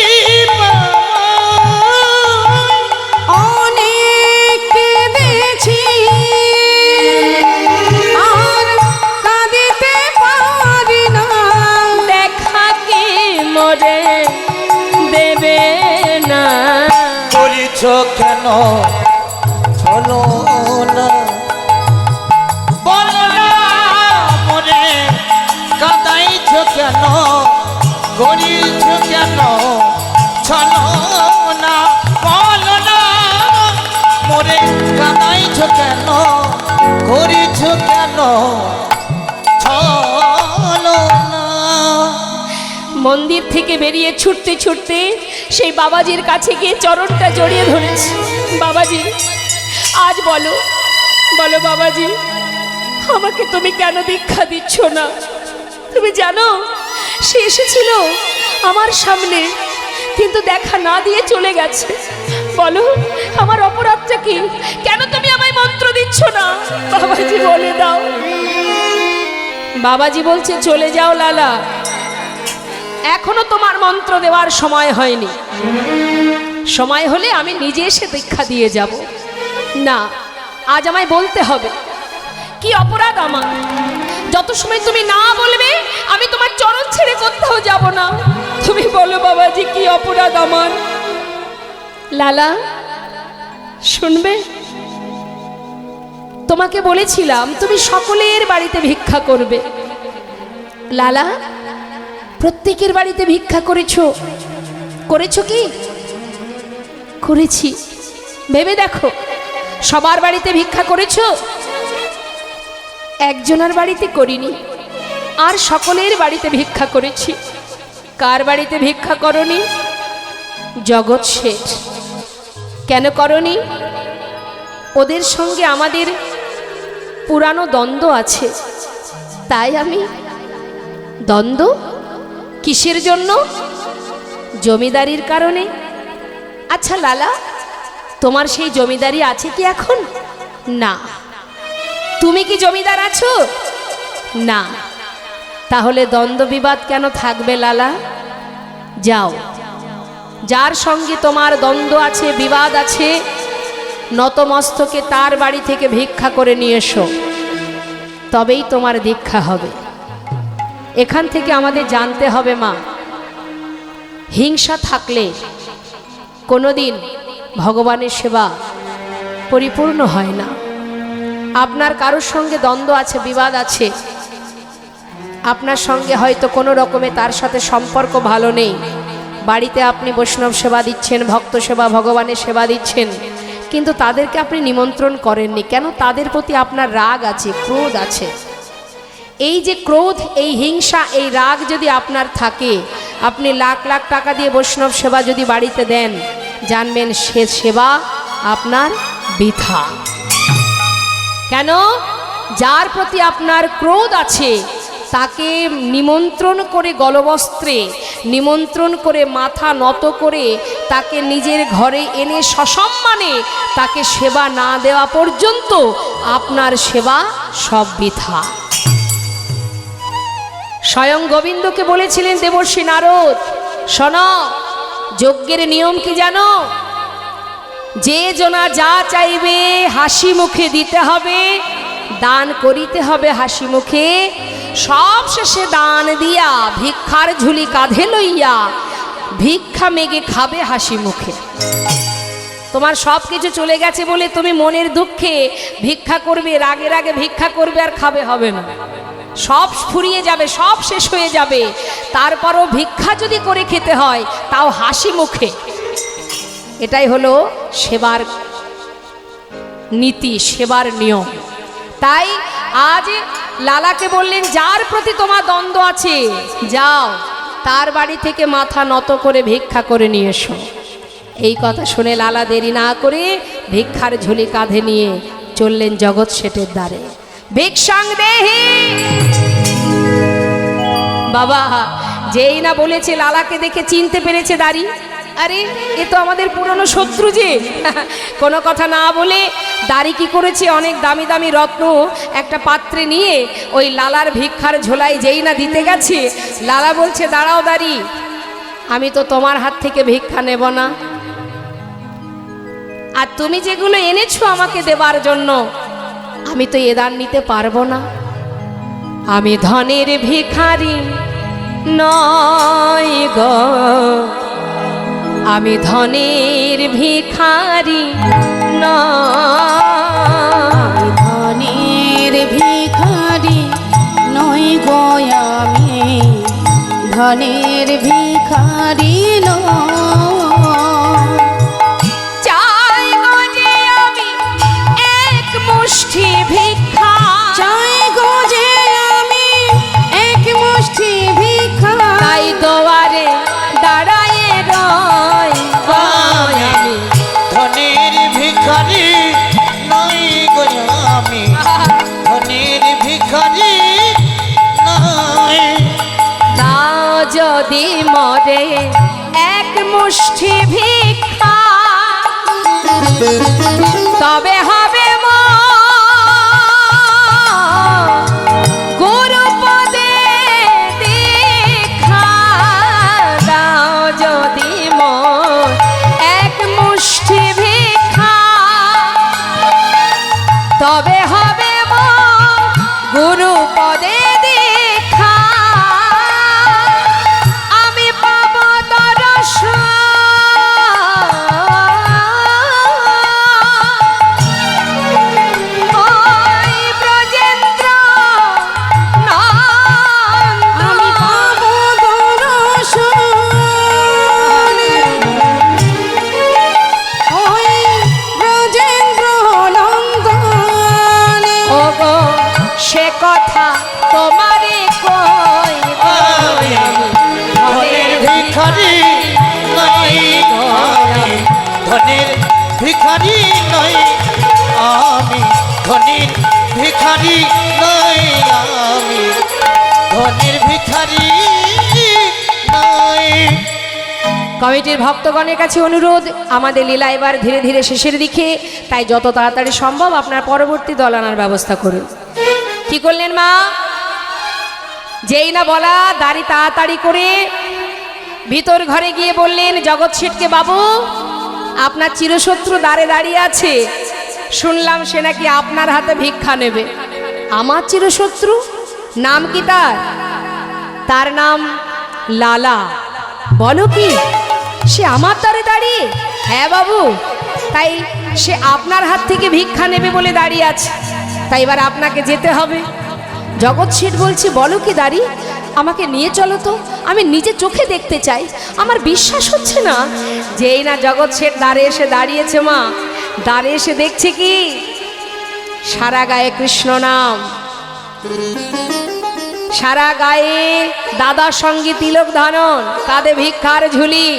অনেক কেঁদেছি আর কাঁদিতে পারি না। দেখা কি মোরে দেবে না? করিছ কেন ছলো না? বলো না মনে কাঁদাইছ কেন, করিছ কেন ছলো না? বলো না মরে কাঁদাইছ কেন, করিছ কেন ছলো না? মন্দির থেকে বেরিয়ে ছুটতে ছুটতে সেই বাবাজির কাছে গিয়ে চরণটা জড়িয়ে ধরেছি। বাবাজি আজ বলো, বলো বাবাজি, আমাকে তুমি কেন দীক্ষা দিচ্ছ না? তুমি জানো সে এসেছিল আমার সামনে, কিন্তু দেখা না দিয়ে চলে গেছে। বলো আমার অপরাধটা কি? কেন তুমি আমায় মন্ত্র দিচ্ছ না? বাবাজি বলে দাও। বাবাজি বলছে, চলে যাও লালা, এখনো তোমার মন্ত্র দেওয়ার সময় হয়নি। সময় হলে আমি নিজে এসে দীক্ষা দিয়ে যাব। না, আজ আমায় বলতে হবে কি অপরাধ আমার। যত সময় তুমি না বলবে আমি তোমার চরণ ছেড়ে কোথাও যাব না। তুমি বলো বাবাজি কি অপরাধ আমার? লালা শুনবে, তোমাকে বলেছিলাম তুমি সকলের বাড়িতে ভিক্ষা করবে। লালা প্রত্যেকের বাড়িতে ভিক্ষা করেছো, করেছো কি? করেছি। ভেবে দেখো, সবার বাড়িতে ভিক্ষা করেছো? একজনের বাড়িতে করিনি, আর সকলের বাড়িতে ভিক্ষা করেছি। কার বাড়িতে ভিক্ষা করনি? জগৎ শেঠ। কেন করনি? ওদের সঙ্গে আমাদের পুরানো দ্বন্দ্ব আছে, তাই আমি। দ্বন্দ্ব কিসের জন্য? জমিদারির কারণে। আচ্ছা লালা, তোমার সেই জমিদারি আছে কি এখন? না। তুমি কি জমিদার আছো? না। তাহলে দ্বন্দ্ব বিবাদ কেন থাকবে লালা? যাও, যার সঙ্গে তোমার দ্বন্দ্ব আছে, বিবাদ আছে, নতমস্তকে তার বাড়ি থেকে ভিক্ষা করে নিয়ে এসো, তবেই তোমার দীক্ষা হবে। এখান থেকে আমাদের জানতে হবে মা, হিংসা থাকলে কোনোদিন ভগবানের সেবা পরিপূর্ণ হয় না। আপনার কারোর সঙ্গে দ্বন্দ্ব আছে, বিবাদ আছে, আপনার সঙ্গে হয়তো কোনো রকমে তার সাথে সম্পর্ক ভালো নেই, বাড়িতে আপনি বৈষ্ণব সেবা দিচ্ছেন, ভক্ত সেবা, ভগবানের সেবা দিচ্ছেন, কিন্তু তাদেরকে আপনি নিমন্ত্রণ করেননি কেন? তাদের প্রতি আপনার রাগ আছে, ক্রোধ আছে। এই যে ক্রোধ, এই হিংসা, এই রাগ যদি আপনার থাকে, আপনি লাখ লাখ টাকা দিয়ে বৈষ্ণব সেবা যদি বাড়িতে দেন, জানবেন সে সেবা আপনার বৃথা। কেন? যার প্রতি আপনার ক্রোধ আছে তাকে নিমন্ত্রণ করে গলবস্ত্রে, নিমন্ত্রণ করে মাথা নত করে তাকে নিজের ঘরে এনে সসম্মানে তাকে সেবা না দেওয়া পর্যন্ত আপনার সেবা সব বৃথা। স্বয়ং গোবিন্দকে বলেছিলেন দেবর্ষি নারদ, শোনো, যজ্ঞের নিয়ম কি জানো? যে জনা যা চাইবে হাসি মুখে দিতে হবে, দান করিতে হবে হাসি মুখে, সব শেষে দান দিয়া ভিক্ষার ঝুলি কাঁধে লইয়া ভিক্ষা মেগে খাবে হাসি মুখে। তোমার সব কিছু চলে গেছে বলে তুমি মনের দুঃখে ভিক্ষা করবে, রাগে রাগে ভিক্ষা করবে, আর খাবে হবে না, সব ফুরিয়ে যাবে, সব শেষ হয়ে যাবে। তারপরও ভিক্ষা যদি করে খেতে হয় তাও হাসি মুখে। এটাই হলো সেবার নীতি, সেবার নিয়ম। তাই আজ লালাকে বললেন, যার প্রতি তোমার দ্বন্দ্ব আছে যাও তার বাড়ি থেকে মাথা নত করে ভিক্ষা করে নিয়ে এসো। এই কথা শুনে লালা দেরি না করে ভিক্ষার ঝুলি কাঁধে নিয়ে চললেন জগৎ শেঠের দ্বারে। ভিক্ষাং দেহি। বাবা যেই না বলেছে, লালাকে দেখে চিনতে পেরেছে দাড়ি, আরে এ তো আমাদের পুরনো শত্রু যে। কোনো কথা না বলে দাড়ি কি করেছে, অনেক দামি দামি রত্ন একটা পাত্রে নিয়ে ওই লালার ভিক্ষার ঝোলাই যেই না দিতে গেছে, লালা বলছে, দাঁড়াও দাড়ি, আমি তো তোমার হাত থেকে ভিক্ষা নেব না, আর তুমি যেগুলো এনেছো আমাকে দেবার জন্য আমি তো এ দান নিতে পারবো না। আমি ধনের ভিখারি নয় গো, আমি ধনের ভিখারি নয়, ধনের ভিখারি নই গো আমি, ধনের ভিখারি নয়। চাই গো যে আমি এক মুষ্টি ভিক্ষা, চাই গো যে আমি এক মুষ্টি ভিক্ষা, তাই দুয়ারে দাঁড়ায়ে রই গো আমি, ধনের ভিখারি নই গো আমি, ধনের ভিখারি নই। দাও যদি মরে এক মুষ্টি ভিক্ষা, তবে হবে গুরুপদে দীক্ষা। দাও যদি মোর এক মুষ্টি ভিক্ষা, তবে হবে গুরুপদে দীক্ষা। আমি পাব দর্শন, ওই ব্রজেন্দ্র আমি পাবো দর্শন, ওই ব্রজেন্দ্র নন্দন। ওগো সে কথা তোমারে কই গো আমি, ধনের ভিখারি নই গো আমি, ধনের ভিখারি নই আমি, ধনের ভিখারি নই আমি, ধনের ভিখারি নই। কমিটির ভক্তগণের কাছে অনুরোধ, আমাদের লীলা এবার ধীরে ধীরে শেষের দিকে, তাই যত তাড়াতাড়ি সম্ভব আপনার পরবর্তী দল আনার ব্যবস্থা করুন। কি করলেন মা? যেই না বলা, দাড়ি তাড়াতাড়ি করে ভিতর ঘরে গিয়ে বললেন জগৎ শেঠকে, বাবু আপনার চিরশত্রু দ্বারে দাঁড়িয়ে আছে, শুনলাম সে নাকি আপনার হাতে ভিক্ষা নেবে। আমার চিরশত্রু? নাম কি তার? তার নাম লালা। বলো কি, সে আমার দ্বারে দাঁড়িয়ে? হ্যাঁ বাবু, তাই সে আপনার হাত থেকে ভিক্ষা নেবে বলে দাঁড়িয়ে আছে, তাই এবার আপনাকে যেতে হবে। জগৎ শেঠ বলছে, বলো কি দাঁড়ি, আমাকে নিয়ে চলো তো, আমি নিজে চোখে দেখতে চাই, আমার বিশ্বাস হচ্ছে না। যেই না জগৎ শেঠ দ্বারে এসে দাঁড়িয়েছে মা, দ্বারে এসে দেখছে কি, সারা গায়ে কৃষ্ণ নাম, সারা গায়ে দাদার সঙ্গে তিলক ধারণ, কাঁধে ভিক্ষার ঝুলি,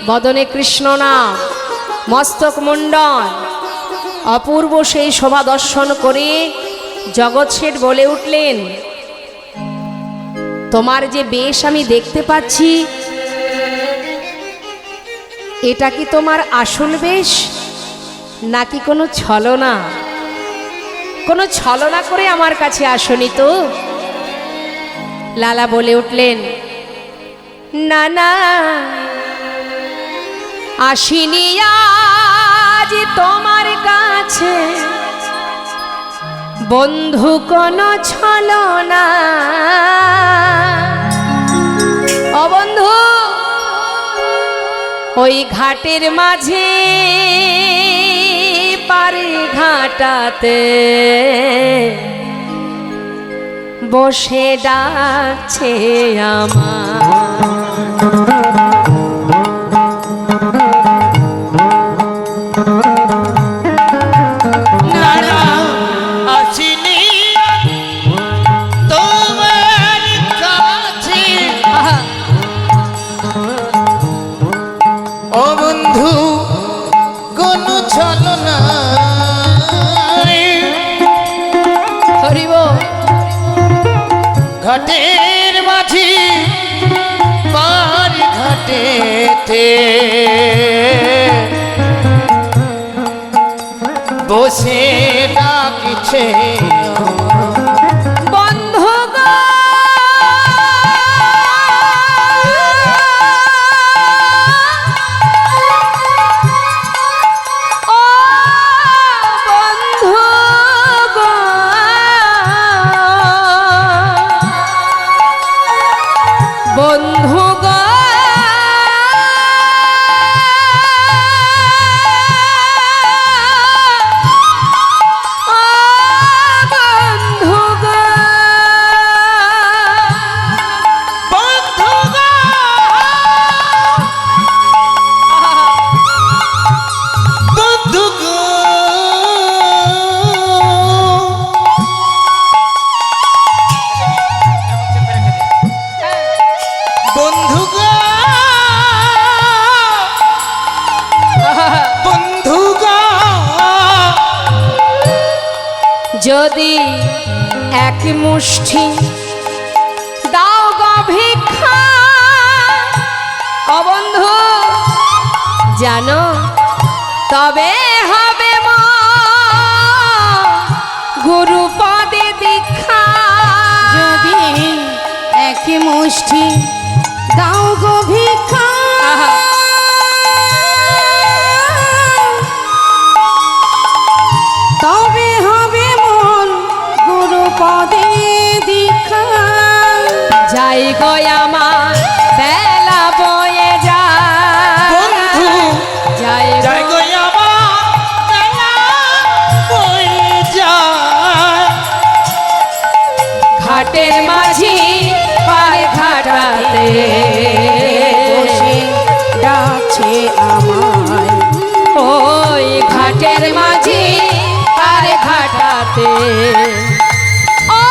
বদনে কৃষ্ণ নাম, মস্তক মুন্ডন। অপূর্ব সেই শোভা দর্শন করে জগৎ শেঠ বলে উঠলেন, তোমার যে বেশ আমি দেখতে পাচ্ছি, এটা কি তোমার আসল বেশ নাকি কোনো ছলনা? কোনো ছলনা করে আমার কাছে আসনি তো? লালা বলে উঠলেন, না না, আসিনি আজ তোমার কাছে বন্ধু কোনো ছলনা। ও বন্ধু, ওই ঘাটের মাঝে পারে ঘাটাতে বসে ডাকছে আমার। আসিনি তোমার কাছে ও বন্ধু কোন ছলনা। হরিব ঘাটের মাঝি পার ঘাটেতে বসে ডাকছে বন্ধু গো, ও বন্ধু গো, বন্ধু গো, যদি এক মুষ্টি দাও গো ভিক্ষা, ও বন্ধু জানো তবে হবে গুরু পদে দীক্ষা। যদি এক মুষ্টি দাও গো ভিক্ষা, তবে হবে মন গুরু পদে দীক্ষা। যাই গো আমার বেলা বয়ে যায়, বন্ধু যাই যাই গো গো আমার বেলা বয়ে যায়। ঘাটের মাঝি পারে ঘাটাতে বসে ডাকছে আমায়, ওই ঘাটের মাঝি পারে ঘাটাতে ও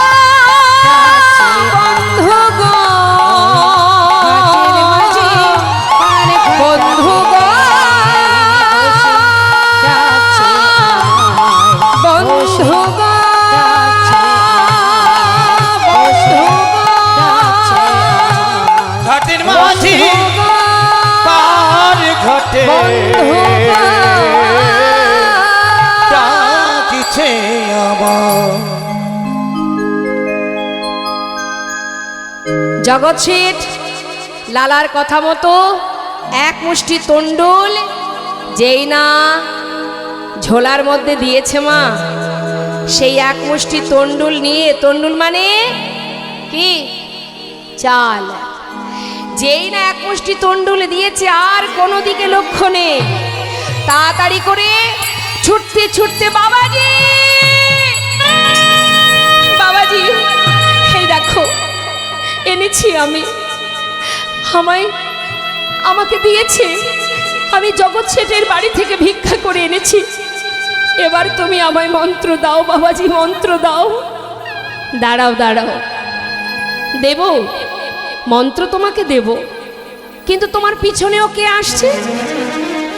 বন্ধু গো, ঘাটের মাঝে পার বন্ধু গো, ডাকছে আমায়, বন্ধু গো, বন্ধু ডাকছে গো, ঘাটের মাঝি বন্ধু গো, পার ঘাটে বন্ধু গো। ডাকছে আমার। জগৎ শেঠ লালার কথা মতো এক মুষ্টি তন্ডুল যেই না ঝোলার মধ্যে দিয়েছে মা, সেই এক মুষ্টি তন্ডুল নিয়ে, তন্ডুল মানে কি চাল, যেই না এক মুষ্টি তন্ডুল দিয়েছে আর কোনো দিকে লক্ষ্য নেই। তাড়াতাড়ি করে ছুটতে ছুটতে বাবাজি, বাবাজি এই দেখো এনেছি আমি, আমাকে দিয়েছে, আমি জগৎ শেঠের বাড়ি থেকে ভিক্ষা করে এনেছি। এবার তুমি আমায় মন্ত্র দাও বাবাজি, মন্ত্র দাও। দাঁড়াও দাঁড়াও, দেব, মন্ত্র তোমাকে দেব, কিন্তু তোমার পিছনেও কে আসছে?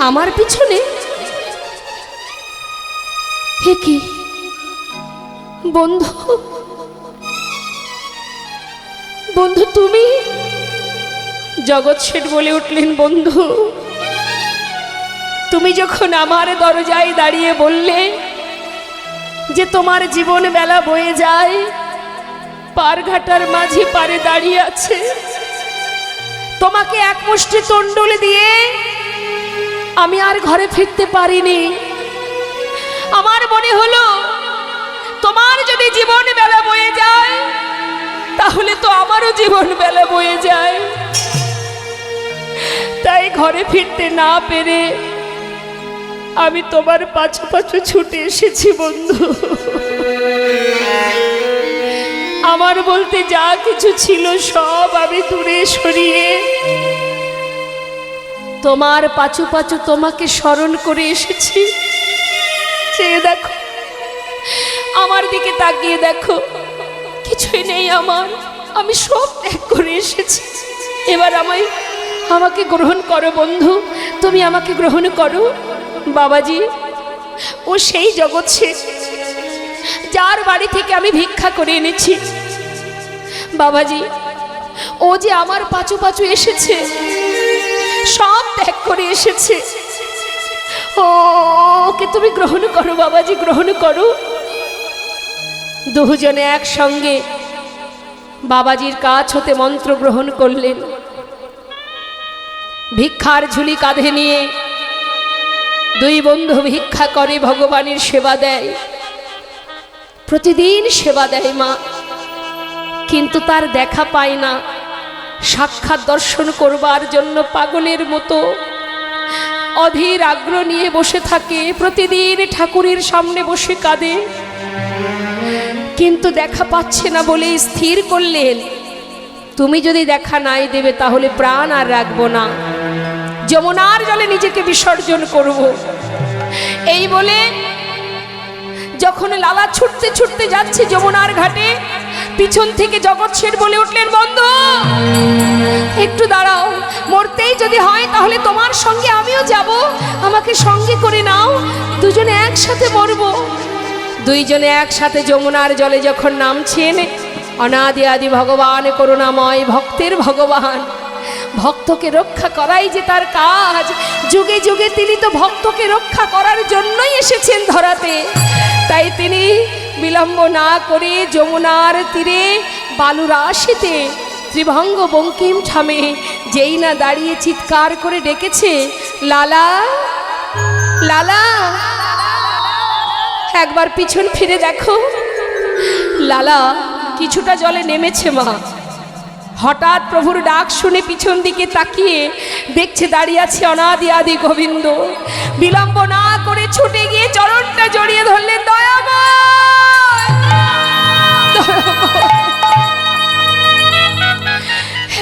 আমার পিছনে? হে কি বন্ধু, বন্ধু তুমি? জগৎ শেঠ বলে উঠলেন, বন্ধু তুমি যখন আমার দরজায় দাঁড়িয়ে বললে যে তোমার জীবন বেলা বয়ে যায়, পারঘাটার মাঝি পারে দাঁড়িয়ে আছে, তোমাকে এক মুষ্টি তন্ডুল দিয়ে আমি আর ঘরে ফিরতে পারিনি। আমার মনে হলো তোমার যদি জীবন বেলা বয়ে যায় তাহলে তো আমারও জীবন বেলা বয়ে যায়। তাই ঘরে ফিরতে না পেরে আমি তোমার পাছু পাছু ছুটে এসেছি বন্ধু। আমার বলতে যা কিছু ছিল সব আমি দূরে সরিয়ে তোমার পাছু পাছু তোমাকে স্মরণ করে এসেছি। চেয়ে দেখো, আমার দিকে তাকিয়ে দেখো, কিছুই নেই আমার, আমি সব ত্যাগ করে এসেছি। এবার আমাকে গ্রহণ করো বন্ধু, তুমি আমাকে গ্রহণ করো। বাবাজি, ও সেই জগৎ শেঠ যার বাড়ি থেকে আমি ভিক্ষা করে এনেছি। বাবাজি, ও যে আমার পাছু পাছু এসেছে, সব ত্যাগ করে এসেছে। ওকে তুমি গ্রহণ করো বাবাজি, গ্রহণ করো। দুজনে একসঙ্গে বাবাজির কাছ হতে মন্ত্র গ্রহণ করলেন। ভিক্ষার ঝুলি কাঁধে নিয়ে দুই বন্ধু ভিক্ষা করে ভগবানের সেবা দেয়। প্রতিদিন সেবা দেয় মা, কিন্তু তার দেখা পায় না। সাক্ষাৎ দর্শন করবার জন্য পাগলের মতো অধীর আগ্রহ নিয়ে বসে থাকে। প্রতিদিন ঠাকুরের সামনে বসে কাঁদে, কিন্তু দেখা পাচ্ছে না বলে স্থির করলেন, তুমি যদি দেখা নাই দেবে তাহলে প্রাণ আর রাখবো না, যমুনার জলে নিজেকে বিসর্জন করব। এই বলে যখন লালা ছুটতে ছুটতে যাচ্ছে যমুনার ঘাটে, পিছন থেকে জগৎ শেঠ বলে উঠলেন, বন্ধু একটু দাঁড়াও, মরতেই যদি হয় তাহলে তোমার সঙ্গে আমিও যাব, আমাকে সঙ্গে করে নাও, দুজনে একসাথে মরবো। দুইজনে একসাথে যমুনার জলে যখন নামছেন, অনাদি আদি ভগবান করুণাময়, ভক্তের ভগবান, ভক্তকে রক্ষা করাই যে তার কাজ। যুগে যুগে তিনি তো ভক্তকে রক্ষা করার জন্যই এসেছেন ধরাতে। তাই তিনি বিলম্ব না করে যমুনার তীরে বালুরাশিতে ত্রিভঙ্গ বঙ্কিম ঠামে যেই না দাঁড়িয়ে চিৎকার করে ডেকেছে, লালা লালা। একবার পিছন ফিরে দেখো, লালা কিছুটা জলে নেমেছে মা। হঠাৎ প্রভুর ডাক শুনে পিছন দিকে তাকিয়ে দেখছে দাঁড়িয়ে আছে অনাদি আদি গোবিন্দ। বিলম্ব না করে ছুটে গিয়ে চরণটা জড়িয়ে ধরলেন, দয়াময়,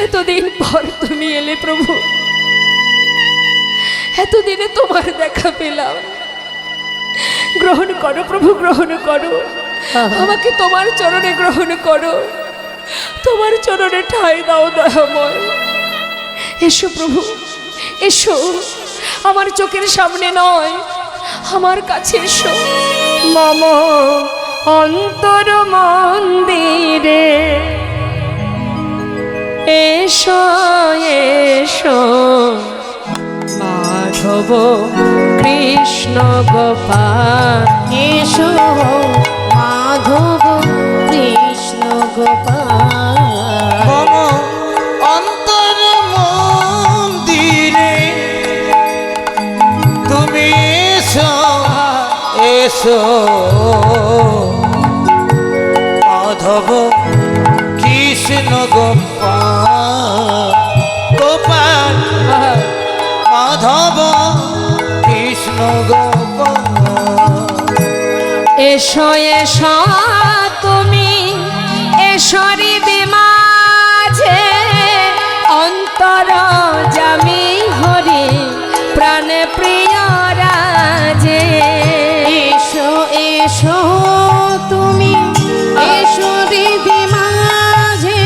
এতদিন পর তুমি এলে প্রভু, এতদিনে তোমার দেখা পেলাম, গ্রহণ করো প্রভু, গ্রহণ করো, আমাকে তোমার চরণে গ্রহণ করো, তোমার চরণে ঠাঁই দাও দয়াময়। এসো প্রভু, এসো, আমার চোখের সামনে নয়, আমার কাছে এসো। মম অন্তর মন্দিরে এসো এসো, মাধব কৃষ্ণ গোপাল এসো মাধব কৃষ্ণ গোপাল। মম অন্তর মন্দিরে তুমি এসো এসো, মাধব কৃষ্ণ গোপাল গোপাল, মাধব কৃষ্ণ গোপাল। এসো এসো তুমি এসরি বিমাঝে, অন্তর জামি হরি প্রাণ প্রিয় রাজে। এসো এসো তুমি এসো হৃদি মাঝে,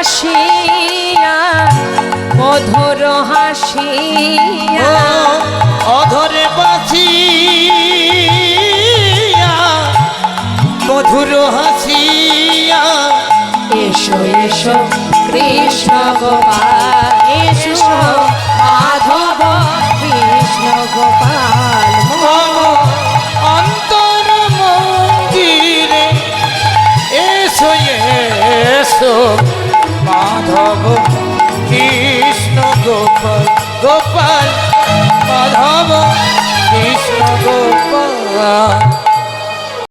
হাসিয়া মধুর হাসিয়া